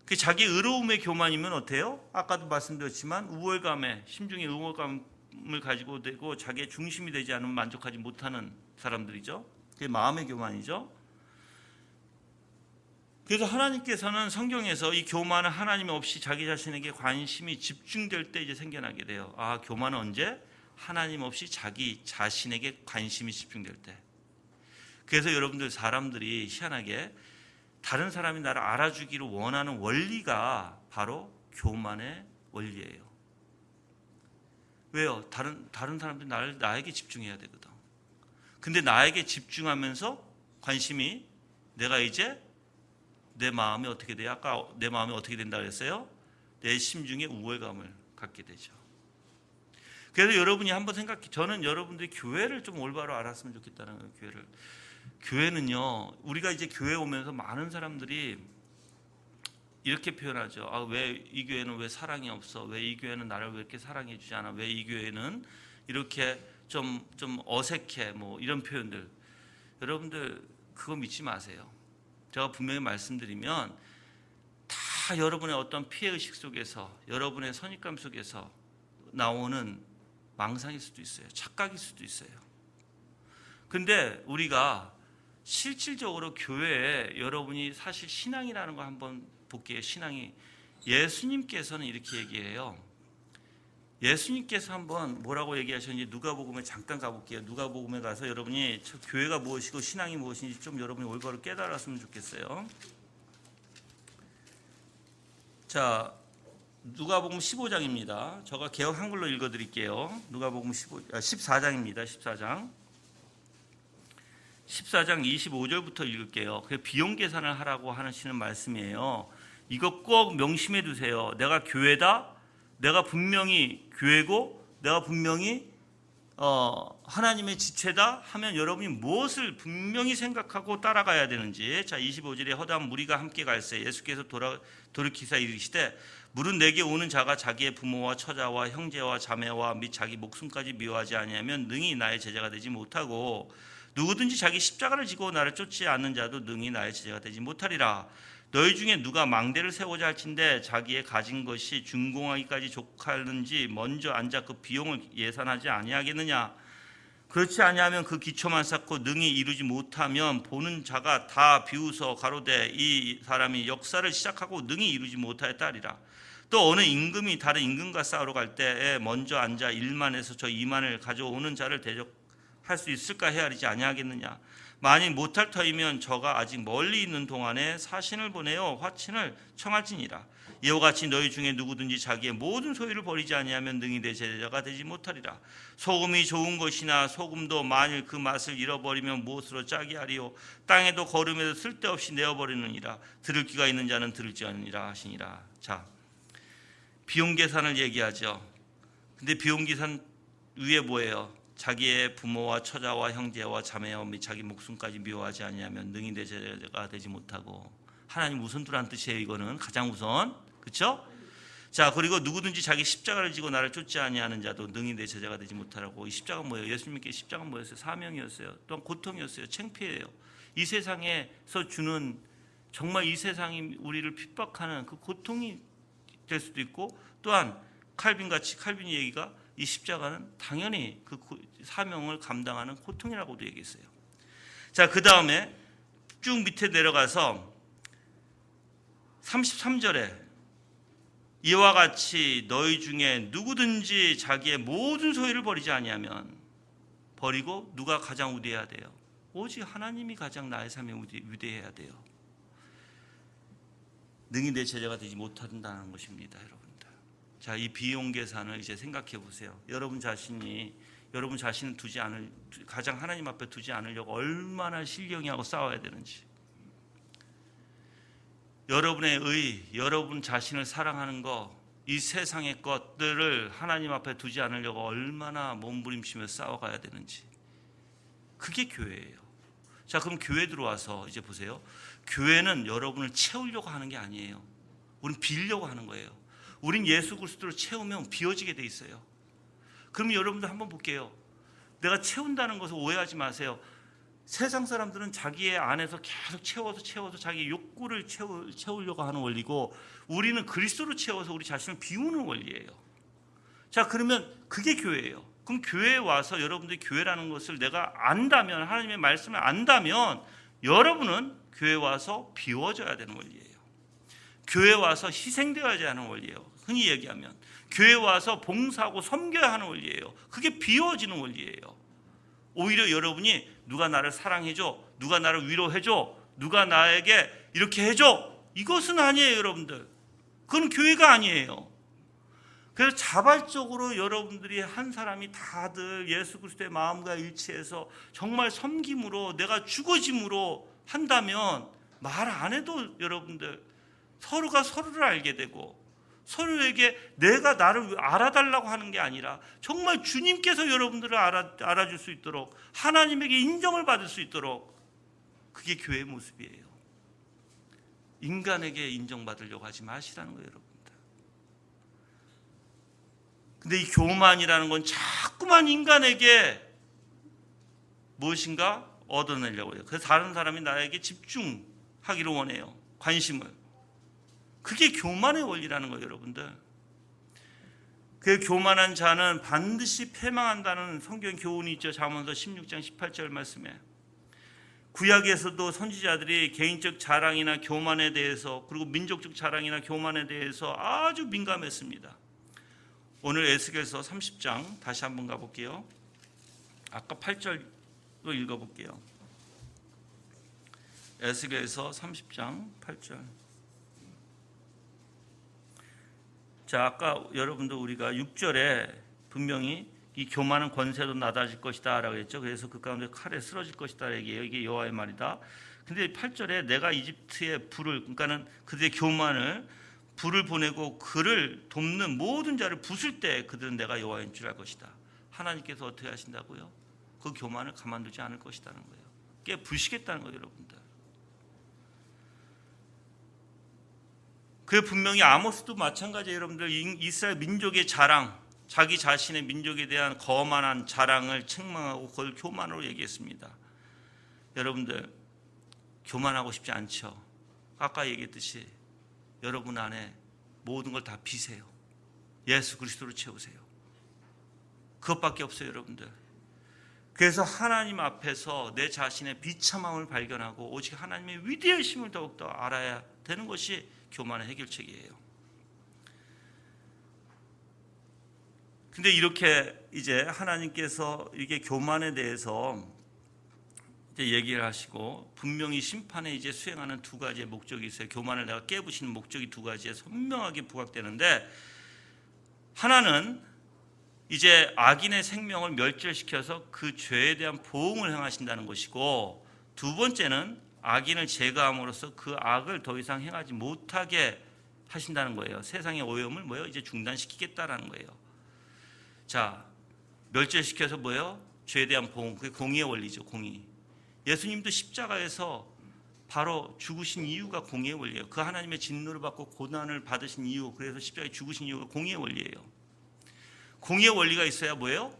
그 자기 의로움의 교만이면 어때요? 아까도 말씀드렸지만 우월감에, 심중에 우월감을 가지고 되고 자기의 중심이 되지 않으면 만족하지 못하는 사람들이죠. 그게 마음의 교만이죠. 그래서 하나님께서는 성경에서 이 교만은 하나님 없이 자기 자신에게 관심이 집중될 때 이제 생겨나게 돼요. 아, 교만은 언제? 하나님 없이 자기 자신에게 관심이 집중될 때. 그래서 여러분들, 사람들이 희한하게 다른 사람이 나를 알아주기를 원하는 원리가 바로 교만의 원리예요. 왜요? 다른 사람들이 나에게 집중해야 되거든. 근데 나에게 집중하면서 관심이, 내가 이제 내 마음이 어떻게 돼요? 아까 내 마음이 어떻게 된다 그랬어요? 내 심중에 우월감을 갖게 되죠. 그래서 여러분이 한번 생각해, 저는 여러분들이 교회를 좀 올바로 알았으면 좋겠다는 거예요. 교회는요, 우리가 이제 교회 오면서 많은 사람들이 이렇게 표현하죠. 아, 왜 이 교회는 왜 사랑이 없어? 왜 이 교회는 나를 왜 이렇게 사랑해 주지 않아? 왜 이 교회는 이렇게 좀 어색해? 뭐 이런 표현들. 여러분들 그거 믿지 마세요. 제가 분명히 말씀드리면 다 여러분의 어떤 피해의식 속에서, 여러분의 선입감 속에서 나오는 망상일 수도 있어요. 착각일 수도 있어요. 근데 우리가 실질적으로 교회에, 여러분이 사실 신앙이라는 거 한번 볼게요. 신앙이, 예수님께서는 이렇게 얘기해요. 예수님께서 한번 뭐라고 얘기하셨는지 누가복음에 잠깐 가볼게요. 누가복음에 가서 여러분이 교회가 무엇이고 신앙이 무엇인지 좀 여러분이 올바로 깨달았으면 좋겠어요. 자, 누가복음 15장입니다. 제가 개역 한글로 읽어드릴게요. 누가복음 14장입니다. 14장 25절부터 읽을게요. 그 비용 계산을 하라고 하시는 말씀이에요. 이거 꼭 명심해 두세요. 내가 교회다, 내가 분명히 교회고, 내가 분명히 하나님의 지체다 하면 여러분이 무엇을 분명히 생각하고 따라가야 되는지. 자, 25절에 허다한 무리가 함께 갈새 예수께서 돌이키사 이르시되, 물은 내게 오는 자가 자기의 부모와 처자와 형제와 자매와 및 자기 목숨까지 미워하지 아니하면 능히 나의 제자가 되지 못하고, 누구든지 자기 십자가를 지고 나를 쫓지 않는 자도 능히 나의 제자가 되지 못하리라. 너희 중에 누가 망대를 세우자 할진대 자기의 가진 것이 준공하기까지 족하는지 먼저 앉아 그 비용을 예산하지 아니하겠느냐. 그렇지 아니하면 그 기초만 쌓고 능히 이루지 못하면 보는 자가 다 비웃어 가로되 이 사람이 역사를 시작하고 능히 이루지 못하였다 하리라. 또 어느 임금이 다른 임금과 싸우러 갈 때에 먼저 앉아 1만에서 저 2만을 가져오는 자를 대적할 수 있을까 헤아리지 아니하겠느냐. 만일 못할 터이면 저가 아직 멀리 있는 동안에 사신을 보내어 화친을 청할지니라. 이와 같이 너희 중에 누구든지 자기의 모든 소유를 버리지 아니하면 능히 내 제자가 되지 못하리라. 소금이 좋은 것이나 소금도 만일 그 맛을 잃어버리면 무엇으로 짜게 하리요. 땅에도 거름에도 쓸데없이 내어버리느니라. 들을 귀가 있는 자는 들을지어니라 하시니라. 자, 비용 계산을 얘기하죠. 근데 비용 계산 위에 뭐예요? 자기의 부모와 처자와 형제와 자매와 및 자기 목숨까지 미워하지 아니하면 능히 내 제자가 되지 못하고. 하나님 우선두라는 뜻이에요. 이거는 가장 우선. 그렇죠? 자, 그리고 누구든지 자기 십자가를 지고 나를 쫓지 아니하는 자도 능히 내 제자가 되지 못하라고. 이 십자가는 뭐예요? 예수님께 십자가는 뭐였어요? 사명이었어요. 또한 고통이었어요. 창피해요. 이 세상에서 주는 정말 이 세상이 우리를 핍박하는 그 고통이 될 수도 있고, 또한 칼빈이 얘기가 이 십자가는 당연히 그 사명을 감당하는 고통이라고도 얘기했어요. 자, 그 다음에 쭉 밑에 내려가서 33절에 이와 같이 너희 중에 누구든지 자기의 모든 소유를 버리지 아니하면, 버리고 누가 가장 위대해야 돼요? 오직 하나님이 가장 나의 삶에 위대해야 돼요. 능히 내 제자가 되지 못한다는 것입니다, 여러분들. 자, 이 비용 계산을 이제 생각해 보세요. 여러분 자신을 가장 하나님 앞에 두지 않으려고 얼마나 신령히하고 싸워야 되는지. 여러분 자신을 사랑하는 거, 이 세상의 것들을 하나님 앞에 두지 않으려고 얼마나 몸부림치며 싸워가야 되는지. 그게 교회예요. 자, 그럼 교회 들어와서 이제 보세요. 교회는 여러분을 채우려고 하는 게 아니에요. 우린 빌려고 하는 거예요. 우린 예수 그리스도로 채우면 비워지게 돼 있어요. 그럼 여러분들 한번 볼게요. 내가 채운다는 것을 오해하지 마세요. 세상 사람들은 자기의 안에서 계속 채워서 자기 욕구를 채우려고 하는 원리고, 우리는 그리스도로 채워서 우리 자신을 비우는 원리예요. 자, 그러면 그게 교회예요. 그럼 교회에 와서 여러분들이 교회라는 것을 내가 안다면, 하나님의 말씀을 안다면, 여러분은 교회에 와서 비워져야 되는 원리예요. 교회에 와서 희생되어야 하는 원리예요. 흔히 얘기하면 교회에 와서 봉사하고 섬겨야 하는 원리예요. 그게 비워지는 원리예요. 오히려 여러분이 누가 나를 사랑해줘, 누가 나를 위로해줘, 누가 나에게 이렇게 해줘, 이것은 아니에요, 여러분들. 그건 교회가 아니에요. 그래서 자발적으로 여러분들이 한 사람이 다들 예수 그리스도의 마음과 일치해서 정말 섬김으로, 내가 죽어짐으로 한다면 말 안 해도 여러분들 서로가 서로를 알게 되고, 서로에게 내가 나를 알아달라고 하는 게 아니라 정말 주님께서 여러분들을 알아줄 수 있도록, 하나님에게 인정을 받을 수 있도록, 그게 교회의 모습이에요. 인간에게 인정받으려고 하지 마시라는 거예요, 여러분들. 근데 이 교만이라는 건 자꾸만 인간에게 무엇인가 얻어내려고 해요. 그래서 다른 사람이 나에게 집중하기를 원해요, 관심을. 그게 교만의 원리라는 거예요, 여러분들. 그 교만한 자는 반드시 패망한다는 성경 교훈이 있죠. 잠언서 16장 18절 말씀에. 구약에서도 선지자들이 개인적 자랑이나 교만에 대해서, 그리고 민족적 자랑이나 교만에 대해서 아주 민감했습니다. 오늘 에스겔서 30장 다시 한번 가볼게요. 아까 8절로 읽어볼게요. 에스겔서 30장 8절. 자, 아까 여러분도 우리가 6절에 분명히 이 교만은 권세도 낮아질 것이다 라고 했죠. 그래서 그 가운데 칼에 쓰러질 것이다 얘기해요. 이게 여호와의 말이다. 근데 8절에 내가 이집트의 불을, 그러니까는 그들의 교만을, 불을 보내고 그를 돕는 모든 자를 부술 때 그들은 내가 여호와인 줄 알 것이다. 하나님께서 어떻게 하신다고요? 그 교만을 가만두지 않을 것이라는 거예요. 깨 부시겠다는 거예요, 여러분들. 그 분명히 아모스도 마찬가지예요, 여러분들. 이스라엘 민족의 자랑, 자기 자신의 민족에 대한 거만한 자랑을 책망하고 그걸 교만으로 얘기했습니다. 여러분들 교만하고 싶지 않죠? 아까 얘기했듯이 여러분 안에 모든 걸 다 비세요. 예수 그리스도로 채우세요. 그것밖에 없어요, 여러분들. 그래서 하나님 앞에서 내 자신의 비참함을 발견하고 오직 하나님의 위대하심을 더욱더 알아야 되는 것이 교만의 해결책이에요. 근데 이렇게 이제 하나님께서 이게 교만에 대해서 이제 얘기를 하시고 분명히 심판에 이제 수행하는 두 가지의 목적이 있어요. 교만을 내가 깨부시는 목적이 두 가지에 선명하게 부각되는데, 하나는 이제 악인의 생명을 멸절시켜서 그 죄에 대한 보응을 행하신다는 것이고, 두 번째는 악인을 제거함으로써 그 악을 더 이상 행하지 못하게 하신다는 거예요. 세상의 오염을 뭐예요? 이제 중단시키겠다라는 거예요. 자, 멸절시켜서 뭐예요? 죄에 대한 보응, 그게 공의의 원리죠. 공의. 예수님도 십자가에서 바로 죽으신 이유가 공의의 원리예요. 그 하나님의 진노를 받고 고난을 받으신 이유, 그래서 십자가에 죽으신 이유가 공의의 원리예요. 공의의 원리가 있어야 뭐예요?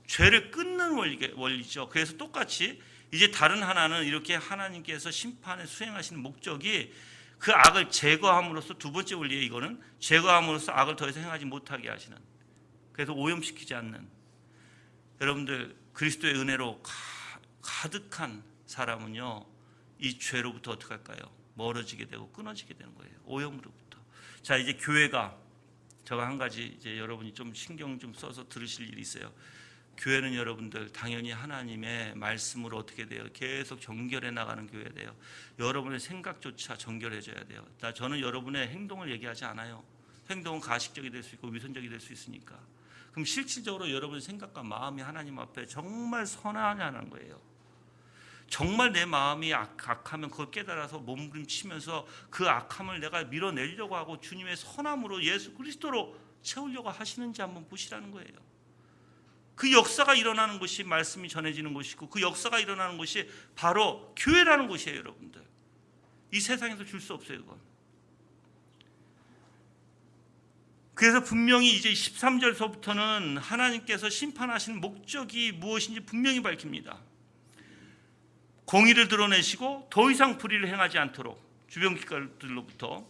죄를 끊는 원리죠. 그래서 똑같이 이제 다른 하나는 이렇게 하나님께서 심판에 수행하시는 목적이 그 악을 제거함으로써, 두 번째 원리에 이거는 제거함으로써 악을 더 이상 행하지 못하게 하시는, 그래서 오염시키지 않는. 여러분들, 그리스도의 은혜로 가득한 사람은요, 이 죄로부터 어떻게 할까요? 멀어지게 되고 끊어지게 되는 거예요. 오염으로부터. 자, 이제 교회가, 제가 한 가지 이제 여러분이 좀 신경 좀 써서 들으실 일이 있어요. 교회는 여러분들 당연히 하나님의 말씀으로 어떻게 돼요? 계속 정결해 나가는 교회가 돼요. 여러분의 생각조차 정결해져야 돼요. 저는 여러분의 행동을 얘기하지 않아요. 행동은 가식적이 될 수 있고 위선적이 될 수 있으니까. 그럼 실질적으로 여러분의 생각과 마음이 하나님 앞에 정말 선하냐는 거예요. 정말 내 마음이 악하면 그걸 깨달아서 몸부림치면서 그 악함을 내가 밀어내려고 하고 주님의 선함으로 예수 그리스도로 채우려고 하시는지 한번 보시라는 거예요. 그 역사가 일어나는 것이 말씀이 전해지는 것이고, 그 역사가 일어나는 것이 바로 교회라는 것이에요. 여러분들, 이 세상에서 줄 수 없어요. 그건. 그래서 분명히 이제 13절서부터는 하나님께서 심판하시는 목적이 무엇인지 분명히 밝힙니다. 공의를 드러내시고 더 이상 불의를 행하지 않도록, 주변 기관들로부터.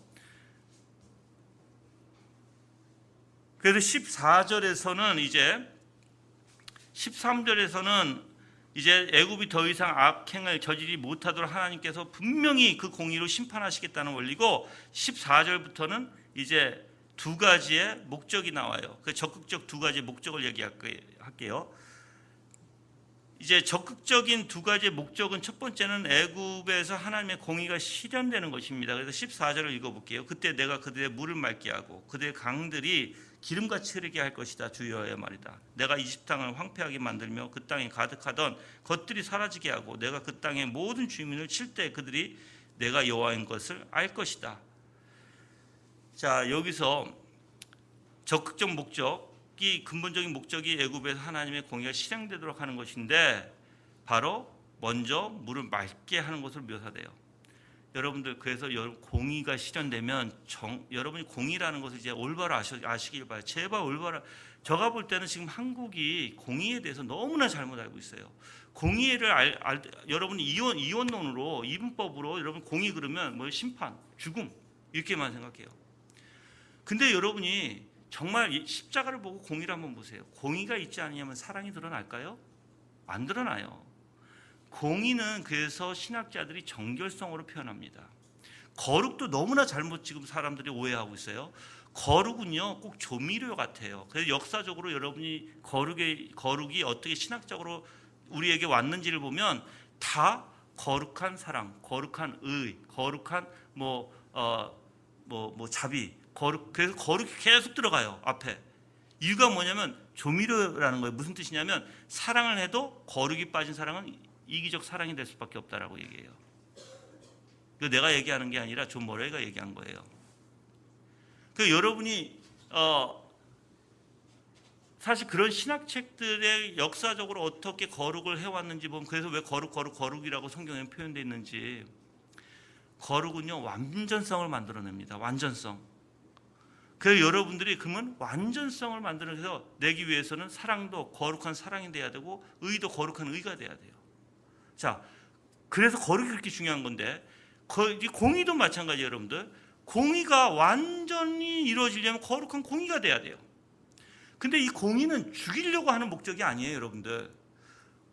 그래서 14절에서는 이제 13절에서는 이제 애굽이 더 이상 악행을 저지르지 못하도록 하나님께서 분명히 그 공의로 심판하시겠다는 원리고, 14절부터는 이제 두 가지의 목적이 나와요. 그 적극적 두 가지의 목적을 얘기할게요. 이제 적극적인 두 가지의 목적은, 첫 번째는 애굽에서 하나님의 공의가 실현되는 것입니다. 그래서 14절을 읽어볼게요. 그때 내가 그들의 물을 맑게 하고 그들의 강들이 기름같이 흐르게 할 것이다. 주 여호와의 말이다. 내가 이집 땅을 황폐하게 만들며 그 땅에 가득하던 것들이 사라지게 하고 내가 그 땅의 모든 주민을 칠 때 그들이 내가 여호와인 것을 알 것이다. 자, 여기서 적극적 목적이, 근본적인 목적이 애굽에서 하나님의 공의가 실행되도록 하는 것인데, 바로 먼저 물을 맑게 하는 것으로 묘사돼요. 여러분들, 그래서 공의가 실현되면 여러분이 공의라는 것을 이제 올바로 아시길 바라요. 제발 올바로. 제가 볼 때는 지금 한국이 공의에 대해서 너무나 잘못 알고 있어요. 공의를 여러분이 이원론으로, 이분법으로 여러분 공의 그러면 뭐 심판, 죽음 이렇게만 생각해요. 근데 여러분이 정말 십자가를 보고 공의를 한번 보세요. 공의가 있지 않으면 사랑이 드러날까요? 안 드러나요. 공의는 그래서 신학자들이 정결성으로 표현합니다. 거룩도 너무나 잘못 지금 사람들이 오해하고 있어요. 거룩은요 꼭 조미료 같아요. 그래서 역사적으로 여러분이 거룩이 어떻게 신학적으로 우리에게 왔는지를 보면 다 거룩한 사랑, 거룩한 의, 거룩한 자비, 그래서 거룩이 계속 들어가요. 앞에. 이유가 뭐냐면 조미료라는 거예요. 무슨 뜻이냐면 사랑을 해도 거룩이 빠진 사랑은 이기적 사랑이 될 수밖에 없다라고 얘기해요. 이거 내가 얘기하는 게 아니라 존 머레이가 얘기한 거예요. 그 여러분이 사실 그런 신학책들의 역사적으로 어떻게 거룩을 해왔는지 보면, 그래서 왜 거룩이라고 성경에 표현되어 있는지, 거룩은요 완전성을 만들어냅니다. 완전성. 그래서 여러분들이 그러면 완전성을 만들어내서 내기 위해서는 사랑도 거룩한 사랑이 돼야 되고 의도 거룩한 의가 돼야 돼요. 자, 그래서 거룩이 그렇게 중요한 건데, 공의도 마찬가지예요. 여러분들, 공의가 완전히 이루어지려면 거룩한 공의가 돼야 돼요. 근데 이 공의는 죽이려고 하는 목적이 아니에요. 여러분들,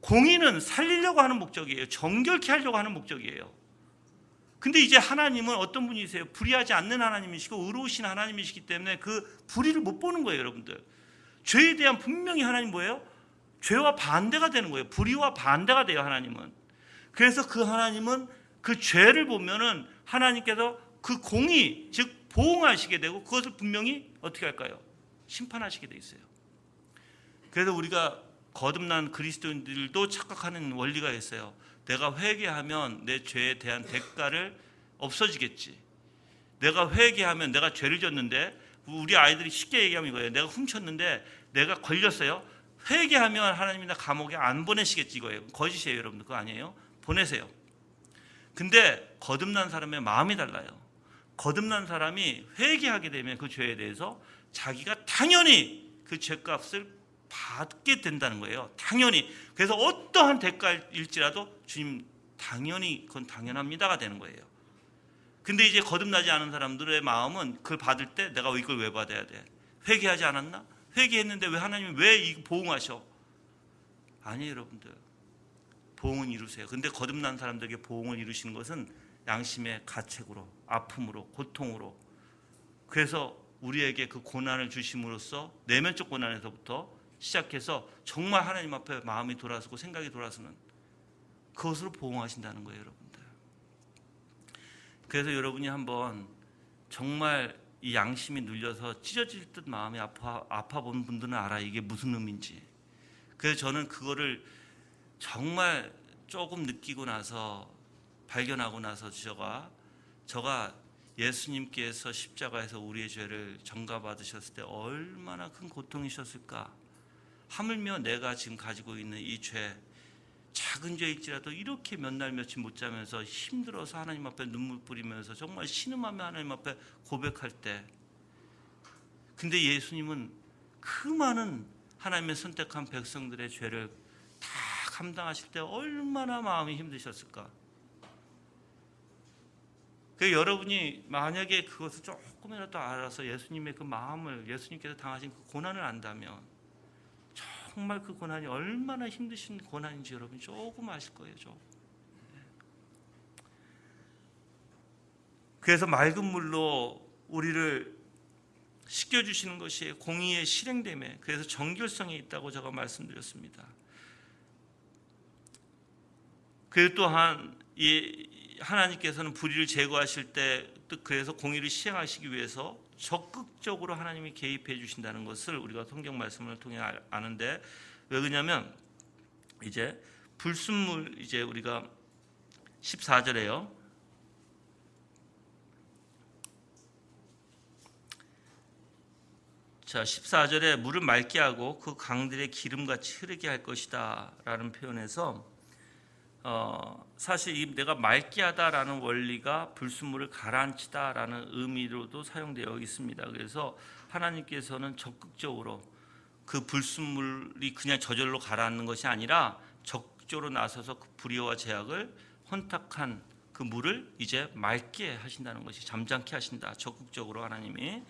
공의는 살리려고 하는 목적이에요. 정결케 하려고 하는 목적이에요. 근데 이제 하나님은 어떤 분이세요? 불의하지 않는 하나님이시고 의로우신 하나님이시기 때문에 그 불의를 못 보는 거예요. 여러분들, 죄에 대한 분명히 하나님 뭐예요? 죄와 반대가 되는 거예요. 불의와 반대가 돼요. 하나님은. 그래서 그 하나님은 그 죄를 보면은 하나님께서 그 공의, 즉 보응하시게 되고 그것을 분명히 어떻게 할까요? 심판하시게 돼 있어요. 그래서 우리가 거듭난 그리스도인들도 착각하는 원리가 있어요. 내가 회개하면 내 죄에 대한 대가를 없어지겠지. 내가 회개하면 내가 죄를 졌는데, 우리 아이들이 쉽게 얘기하면 이거예요. 내가 훔쳤는데 내가 걸렸어요. 회개하면 하나님이 나 감옥에 안 보내시겠지 이거예요. 거짓이에요, 여러분들. 그거 아니에요. 보내세요. 근데 거듭난 사람의 마음이 달라요. 거듭난 사람이 회개하게 되면 그 죄에 대해서 자기가 당연히 그 죄값을 받게 된다는 거예요. 당연히. 그래서 어떠한 대가일지라도 주님 당연히 그건 당연합니다가 되는 거예요. 근데 이제 거듭나지 않은 사람들의 마음은 그걸 받을 때 내가 이걸 왜 받아야 돼? 회개하지 않았나? 회개했는데 왜 하나님이 왜 이 보응하셔? 아니에요, 여러분들. 보응은 이루세요. 근데 거듭난 사람들에게 보응을 이루시는 것은 양심의 가책으로, 아픔으로, 고통으로. 그래서 우리에게 그 고난을 주심으로써 내면적 고난에서부터 시작해서 정말 하나님 앞에 마음이 돌아서고 생각이 돌아서는 그것으로 보응하신다는 거예요, 여러분들. 그래서 여러분이 한번 정말 이 양심이 눌려서 찢어질 듯 마음이 아파 본 분들은 알아, 이게 무슨 의미인지. 그래서 저는 그거를 정말 조금 느끼고 나서, 발견하고 나서 저가 예수님께서 십자가에서 우리의 죄를 전가받으셨을 때 얼마나 큰 고통이셨을까. 하물며 내가 지금 가지고 있는 이 죄, 작은 죄일지라도 이렇게 몇 날 며칠 못 자면서 힘들어서 하나님 앞에 눈물 뿌리면서 정말 신음하며 하나님 앞에 고백할 때, 근데 예수님은 그 많은 하나님의 선택한 백성들의 죄를 다 감당하실 때 얼마나 마음이 힘드셨을까. 여러분이 만약에 그것을 조금이라도 알아서 예수님의 그 마음을, 예수님께서 당하신 그 고난을 안다면 정말 그 고난이 얼마나 힘드신 고난인지 여러분 조금 아실 거예요. 조금. 그래서 맑은 물로 우리를 씻겨주시는 것이 공의의 실행됨에, 그래서 정결성이 있다고 제가 말씀드렸습니다. 그리고 또한 이 하나님께서는 불의를 제거하실 때, 그래서 공의를 시행하시기 위해서 적극적으로 하나님이 개입해 주신다는 것을 우리가 성경 말씀을 통해 아는데, 왜 그러냐면 이제 불순물, 이제 우리가 14절에요. 자, 14절에 물을 맑게 하고 그 강들의 기름같이 흐르게 할 것이다 라는 표현에서 사실 이 내가 맑게 하다라는 원리가 불순물을 가라앉히다라는 의미로도 사용되어 있습니다. 그래서 하나님께서는 적극적으로 그 불순물이 그냥 저절로 가라앉는 것이 아니라 적극적으로 나서서 그 불의와 죄악을 혼탁한 그 물을 이제 맑게 하신다는 것이, 잠잠케 하신다. 적극적으로 하나님이.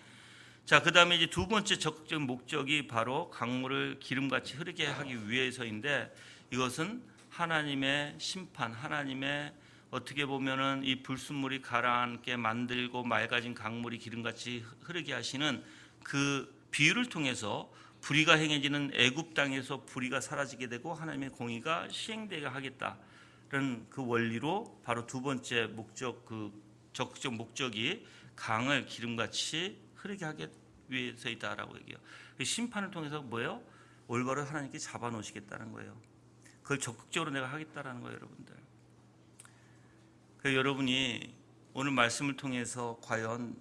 자, 그 다음에 이제 두 번째 적극적인 목적이 바로 강물을 기름같이 흐르게 하기 위해서인데, 이것은 하나님의 심판, 하나님의 어떻게 보면은 이 불순물이 가라앉게 만들고 맑아진 강물이 기름같이 흐르게 하시는 그 비유를 통해서 불의가 행해지는 애굽 땅에서 불의가 사라지게 되고 하나님의 공의가 시행되게 하겠다는 그 원리로 바로 두 번째 목적, 그 적극적 목적이 강을 기름같이 흐르게 하기 위해서이다라고 얘기해요. 심판을 통해서 뭐예요? 올바로 하나님께 잡아놓으시겠다는 거예요. 그걸 적극적으로 내가 하겠다라는 거예요, 여러분들. 그래서 여러분이 오늘 말씀을 통해서 과연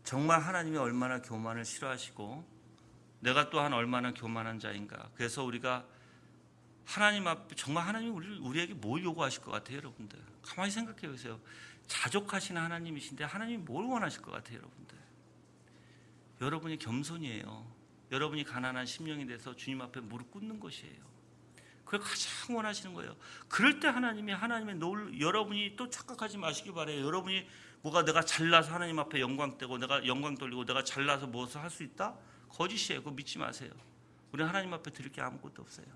정말 하나님이 얼마나 교만을 싫어하시고 내가 또한 얼마나 교만한 자인가. 그래서 우리가 하나님 앞에 정말 하나님이 우리에게 뭘 요구하실 것 같아요, 여러분들? 가만히 생각해 보세요. 자족하시는 하나님이신데 하나님이 뭘 원하실 것 같아요, 여러분들? 여러분이 겸손이에요. 여러분이 가난한 심령이 돼서 주님 앞에 무릎 꿇는 것이에요. 그걸 가장 원하시는 거예요. 그럴 때 하나님의 여러분이 또 착각하지 마시기 바래요. 여러분이 뭐가 내가 잘나서 하나님 앞에 영광되고 내가 영광 돌리고 내가 잘나서 무엇을 할 수 있다? 거짓이에요. 그거 믿지 마세요. 우리는 하나님 앞에 드릴 게 아무것도 없어요.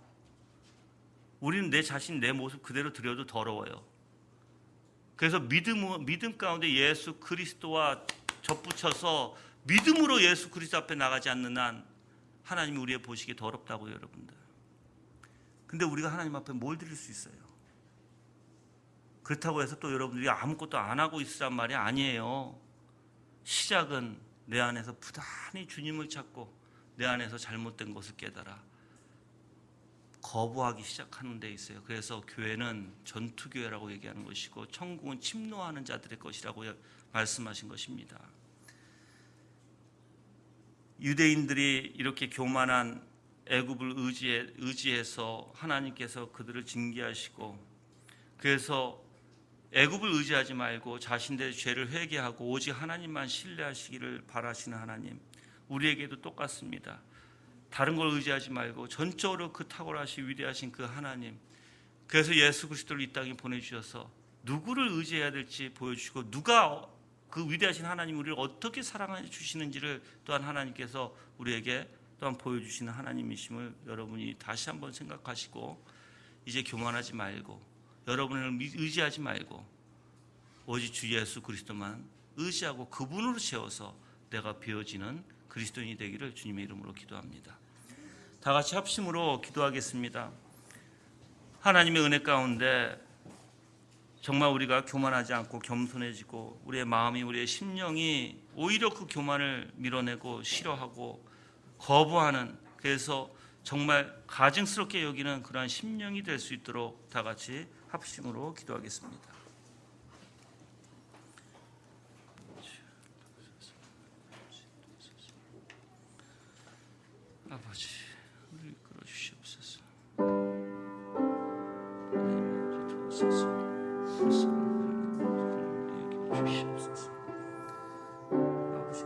우리는 내 자신, 내 모습 그대로 드려도 더러워요. 그래서 믿음 가운데 예수 그리스도와 접붙여서 믿음으로 예수 그리스도 앞에 나가지 않는 한 하나님이 우리의 보시기에 더럽다고요, 여러분들. 근데 우리가 하나님 앞에 뭘 드릴 수 있어요? 그렇다고 해서 또 여러분들이 아무것도 안 하고 있으란 말이 아니에요. 시작은 내 안에서 부단히 주님을 찾고 내 안에서 잘못된 것을 깨달아 거부하기 시작하는 데 있어요. 그래서 교회는 전투교회라고 얘기하는 것이고 천국은 침노하는 자들의 것이라고 말씀하신 것입니다. 유대인들이 이렇게 교만한 애굽을 의지해서 하나님께서 그들을 징계하시고, 그래서 애굽을 의지하지 말고 자신들의 죄를 회개하고 오직 하나님만 신뢰하시기를 바라시는 하나님, 우리에게도 똑같습니다. 다른 걸 의지하지 말고 전적으로 그 탁월하신 위대하신 그 하나님, 그래서 예수 그리스도를 이 땅에 보내주셔서 누구를 의지해야 될지 보여주시고, 누가 그 위대하신 하나님 우리를 어떻게 사랑해 주시는지를 또한 하나님께서 우리에게 또한 보여주시는 하나님이심을 여러분이 다시 한번 생각하시고, 이제 교만하지 말고 여러분을 의지하지 말고 오직 주 예수 그리스도만 의지하고 그분으로 채워서 내가 비워지는 그리스도인이 되기를 주님의 이름으로 기도합니다. 다 같이 합심으로 기도하겠습니다. 하나님의 은혜 가운데 정말 우리가 교만하지 않고 겸손해지고 우리의 마음이, 우리의 심령이 오히려 그 교만을 밀어내고 싫어하고 거부하는, 그래서 정말 가증스럽게 여기는 그러한 심령이 될 수 있도록 다 같이 합심으로 기도하겠습니다. 아버지, 우리를 이끌어 주시옵소서. 주시옵소서. 아버지,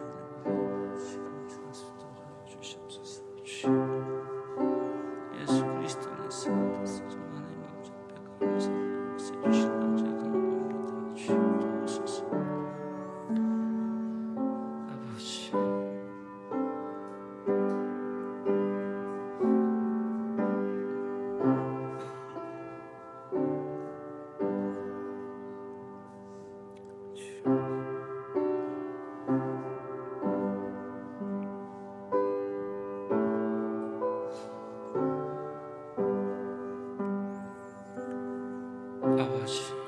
주시옵소서. 예수 그리스도 안에서 정말 하나님 아버지 앞에 감사하고 역사해 주신 감사에 감사합니다. 주시옵소서. 아버지, 아버지,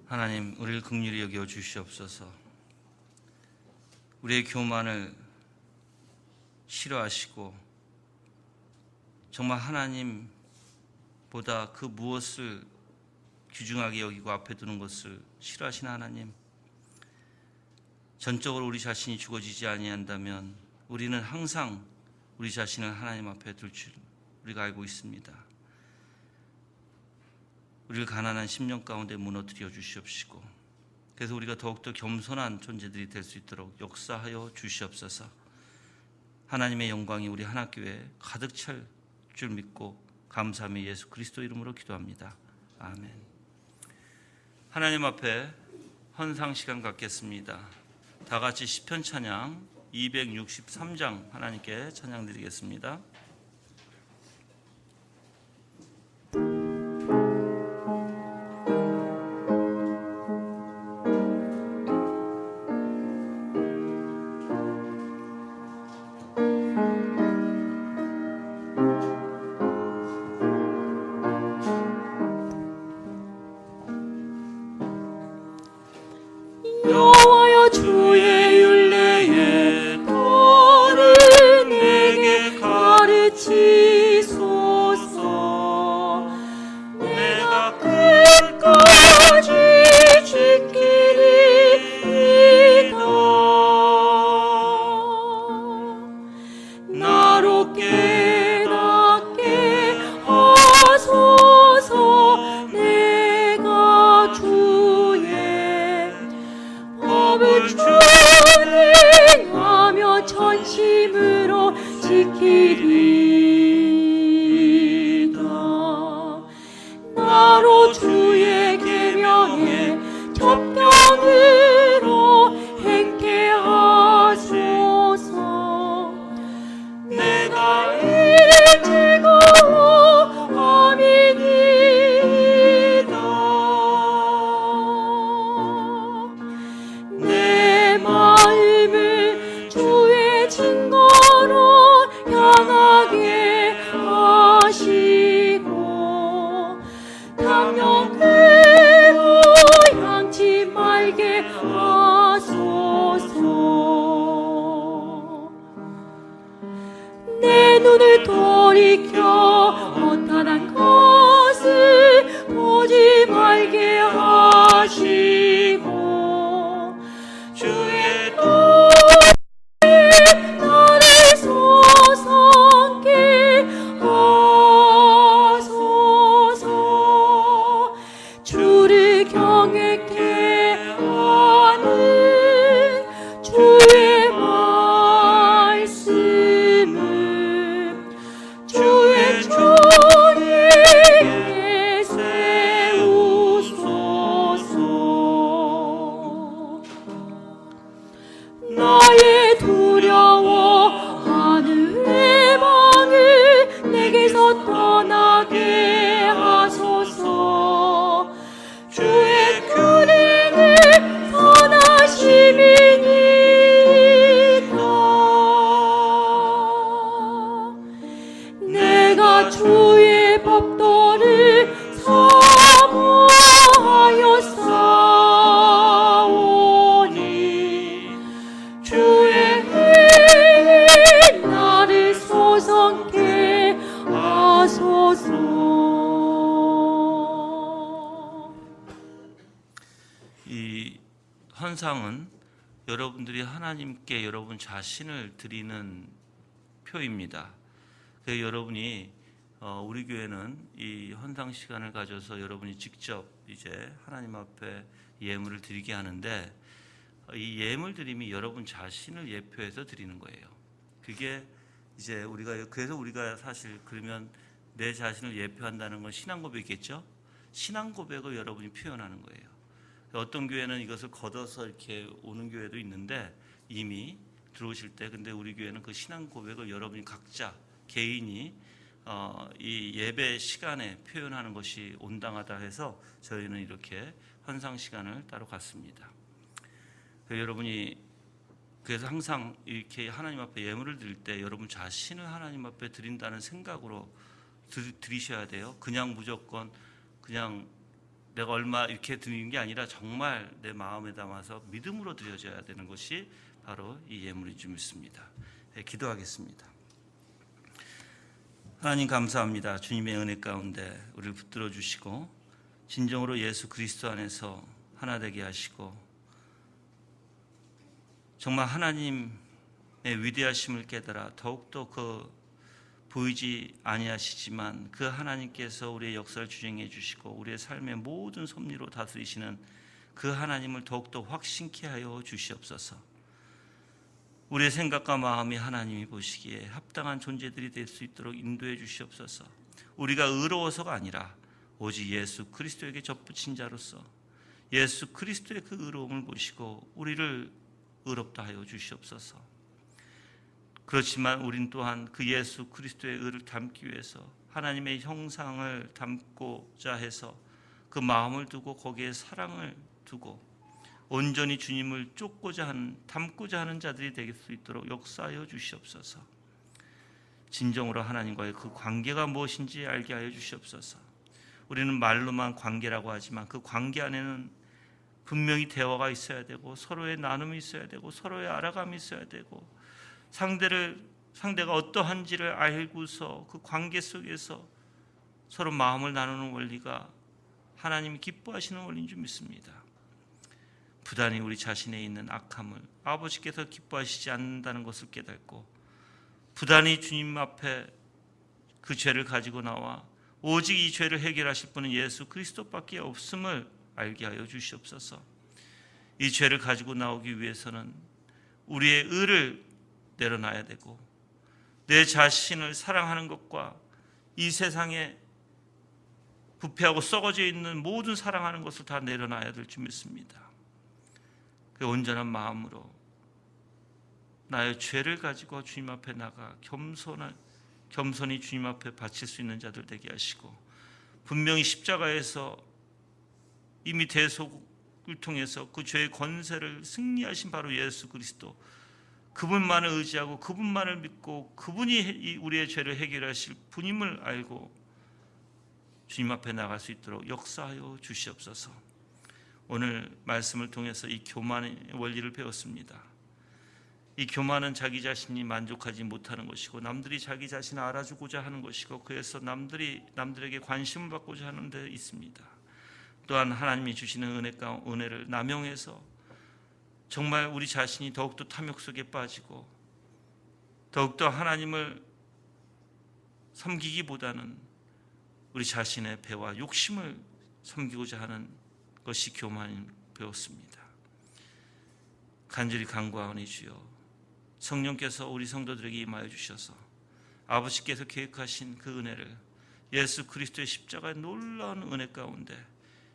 하나님, 우리를 긍휼히 여겨 주시옵소서. 우리의 교만을 싫어하시고 정말 하나님보다 그 무엇을 귀중하게 여기고 앞에 두는 것을 싫어하시는 하나님, 전적으로 우리 자신이 죽어지지 아니한다면 우리는 항상 우리 자신을 하나님 앞에 둘 줄 우리가 알고 있습니다. 우리를 가난한 심령 가운데 무너뜨려 주시옵시고, 그래서 우리가 더욱더 겸손한 존재들이 될 수 있도록 역사하여 주시옵소서. 하나님의 영광이 우리 하나교회에 가득 찰 줄 믿고 감사하며 예수 그리스도 이름으로 기도합니다. 아멘. 하나님 앞에 헌상 시간 갖겠습니다. 다 같이 시편 찬양 263장 하나님께 찬양 드리겠습니다. 여호와여 주의 율례의 도를 내게 가르치소서. 내가 끝까지 지키리이다. 나로 깨닫게 하소서. 내가 주의 법을 준행하며 전심으로 지키리이다. 나로 주의 계명에 접경으로 행케 하소서. 내가 즐거워함이니이다. 내 마음을 주의 증거로 향하게 하시고 탐욕으로 향치 말게 하소서. 내 눈을 돌이켜 허탄한 것을 보지 말게 하시고 주의 도에 나를 솟게 하소서. 주를 경외케 하는 주의 말씀을 주의 존위에 세우소서. 나의 두려워하는 외방을 내게서 떠나게 하소서. 주의 규례는 선하심이니이다. 내가 주의 법도를 사모하여 싸우니 주의 행위 나를 소성케 하소서. 이 헌상은 여러분들이 하나님께 여러분 자신을 드리는 표입니다. 그래서 여러분이 우리 교회는 이 헌상 시간을 가져서 여러분이 직접 이제 하나님 앞에 예물을 드리게 하는데, 이 예물 드림이 여러분 자신을 예표해서 드리는 거예요. 그게 이제 그래서 우리가 사실 그러면 내 자신을 예표한다는 건 신앙 고백이겠죠. 신앙 고백을 여러분이 표현하는 거예요. 어떤 교회는 이것을 걷어서 이렇게 오는 교회도 있는데 이미 들어오실 때, 근데 우리 교회는 그 신앙 고백을 여러분이 각자 개인이 이 예배 시간에 표현하는 것이 온당하다 해서 저희는 이렇게 헌상 시간을 따로 갖습니다. 여러분이 그래서 항상 이렇게 하나님 앞에 예물을 드릴 때 여러분 자신을 하나님 앞에 드린다는 생각으로 드리셔야 돼요. 그냥 무조건 그냥 내가 얼마 이렇게 드리는 게 아니라 정말 내 마음에 담아서 믿음으로 드려져야 되는 것이 바로 이 예물인 줄 믿습니다. 기도하겠습니다. 하나님 감사합니다. 주님의 은혜 가운데 우리를 붙들어 주시고 진정으로 예수 그리스도 안에서 하나 되게 하시고 정말 하나님의 위대하심을 깨달아 더욱더 보이지 아니하시지만 그 하나님께서 우리의 역사를 주장해 주시고 우리의 삶의 모든 섭리로 다스리시는 그 하나님을 더욱더 확신케 하여 주시옵소서. 우리의 생각과 마음이 하나님이 보시기에 합당한 존재들이 될 수 있도록 인도해 주시옵소서. 우리가 의로워서가 아니라 오직 예수 그리스도에게 접붙인 자로서 예수 그리스도의 그 의로움을 보시고 우리를 의롭다 하여 주시옵소서. 그렇지만 우린 또한 그 예수 그리스도의 의를 담기 위해서 하나님의 형상을 담고자 해서 그 마음을 두고 거기에 사랑을 두고 온전히 주님을 담고자 하는 자들이 될 수 있도록 역사하여 주시옵소서. 진정으로 하나님과의 그 관계가 무엇인지 알게 하여 주시옵소서. 우리는 말로만 관계라고 하지만 그 관계 안에는 분명히 대화가 있어야 되고 서로의 나눔이 있어야 되고 서로의 알아감이 있어야 되고 상대가 어떠한지를 알고서 그 관계 속에서 서로 마음을 나누는 원리가 하나님이 기뻐하시는 원리인 줄 믿습니다. 부단히 우리 자신에 있는 악함을 아버지께서 기뻐하시지 않는다는 것을 깨닫고 부단히 주님 앞에 그 죄를 가지고 나와 오직 이 죄를 해결하실 분은 예수 그리스도밖에 없음을 알게 하여 주시옵소서. 이 죄를 가지고 나오기 위해서는 우리의 의를 내려놔야 되고 내 자신을 사랑하는 것과 이 세상에 부패하고 썩어져 있는 모든 사랑하는 것을 다 내려놔야 될 줄 믿습니다. 그 온전한 마음으로 나의 죄를 가지고 주님 앞에 나가 겸손히 주님 앞에 바칠 수 있는 자들 되게 하시고 분명히 십자가에서 이미 대속을 통해서 그 죄의 권세를 승리하신 바로 예수 그리스도 그분만을 의지하고 그분만을 믿고 그분이 우리의 죄를 해결하실 분임을 알고 주님 앞에 나갈 수 있도록 역사하여 주시옵소서. 오늘 말씀을 통해서 이 교만의 원리를 배웠습니다. 이 교만은 자기 자신이 만족하지 못하는 것이고 남들이 자기 자신을 알아주고자 하는 것이고 그래서 남들에게 관심을 받고자 하는 데 있습니다. 또한 하나님이 주시는 은혜를 남용해서 정말 우리 자신이 더욱더 탐욕 속에 빠지고 더욱더 하나님을 섬기기보다는 우리 자신의 배와 욕심을 섬기고자 하는 것이 교만인 배웠습니다. 간절히 간구하오니 주여 성령께서 우리 성도들에게 임하여 주셔서 아버지께서 계획하신 그 은혜를 예수 그리스도의 십자가의 놀라운 은혜 가운데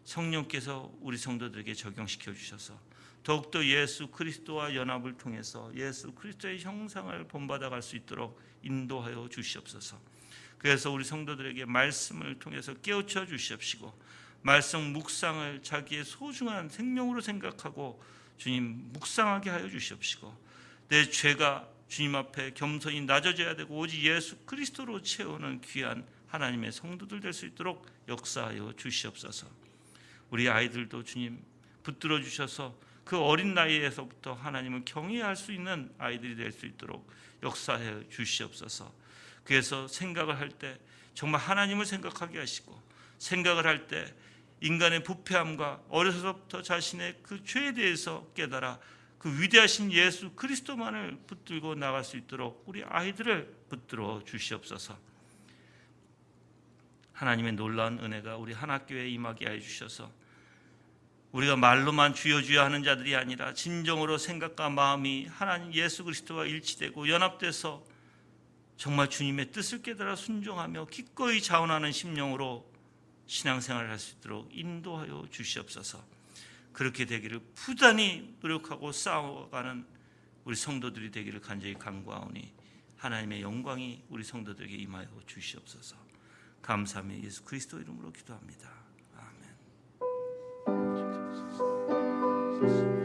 성령께서 우리 성도들에게 적용시켜 주셔서 더욱더 예수 그리스도와 연합을 통해서 예수 그리스도의 형상을 본받아 갈 수 있도록 인도하여 주시옵소서. 그래서 우리 성도들에게 말씀을 통해서 깨우쳐 주시옵시고 말씀 묵상을 자기의 소중한 생명으로 생각하고 주님 묵상하게 하여 주시옵시고 내 죄가 주님 앞에 겸손히 낮아져야 되고 오직 예수 그리스도로 채우는 귀한 하나님의 성도들 될 수 있도록 역사하여 주시옵소서. 우리 아이들도 주님 붙들어 주셔서 그 어린 나이에서부터 하나님을 경외할 수 있는 아이들이 될 수 있도록 역사해 주시옵소서. 그래서 생각을 할 때 정말 하나님을 생각하게 하시고 생각을 할 때 인간의 부패함과 어려서부터 자신의 그 죄에 대해서 깨달아 그 위대하신 예수 그리스도만을 붙들고 나갈 수 있도록 우리 아이들을 붙들어 주시옵소서. 하나님의 놀라운 은혜가 우리 하나교회에 임하게 해 주셔서 우리가 말로만 주여 주여 하는 자들이 아니라 진정으로 생각과 마음이 하나님 예수 그리스도와 일치되고 연합돼서 정말 주님의 뜻을 깨달아 순종하며 기꺼이 자원하는 심령으로 신앙생활을 할 수 있도록 인도하여 주시옵소서. 그렇게 되기를 부단히 노력하고 싸워가는 우리 성도들이 되기를 간절히 간구하오니 하나님의 영광이 우리 성도들에게 임하여 주시옵소서. 감사하며 예수 그리스도 이름으로 기도합니다. 아멘.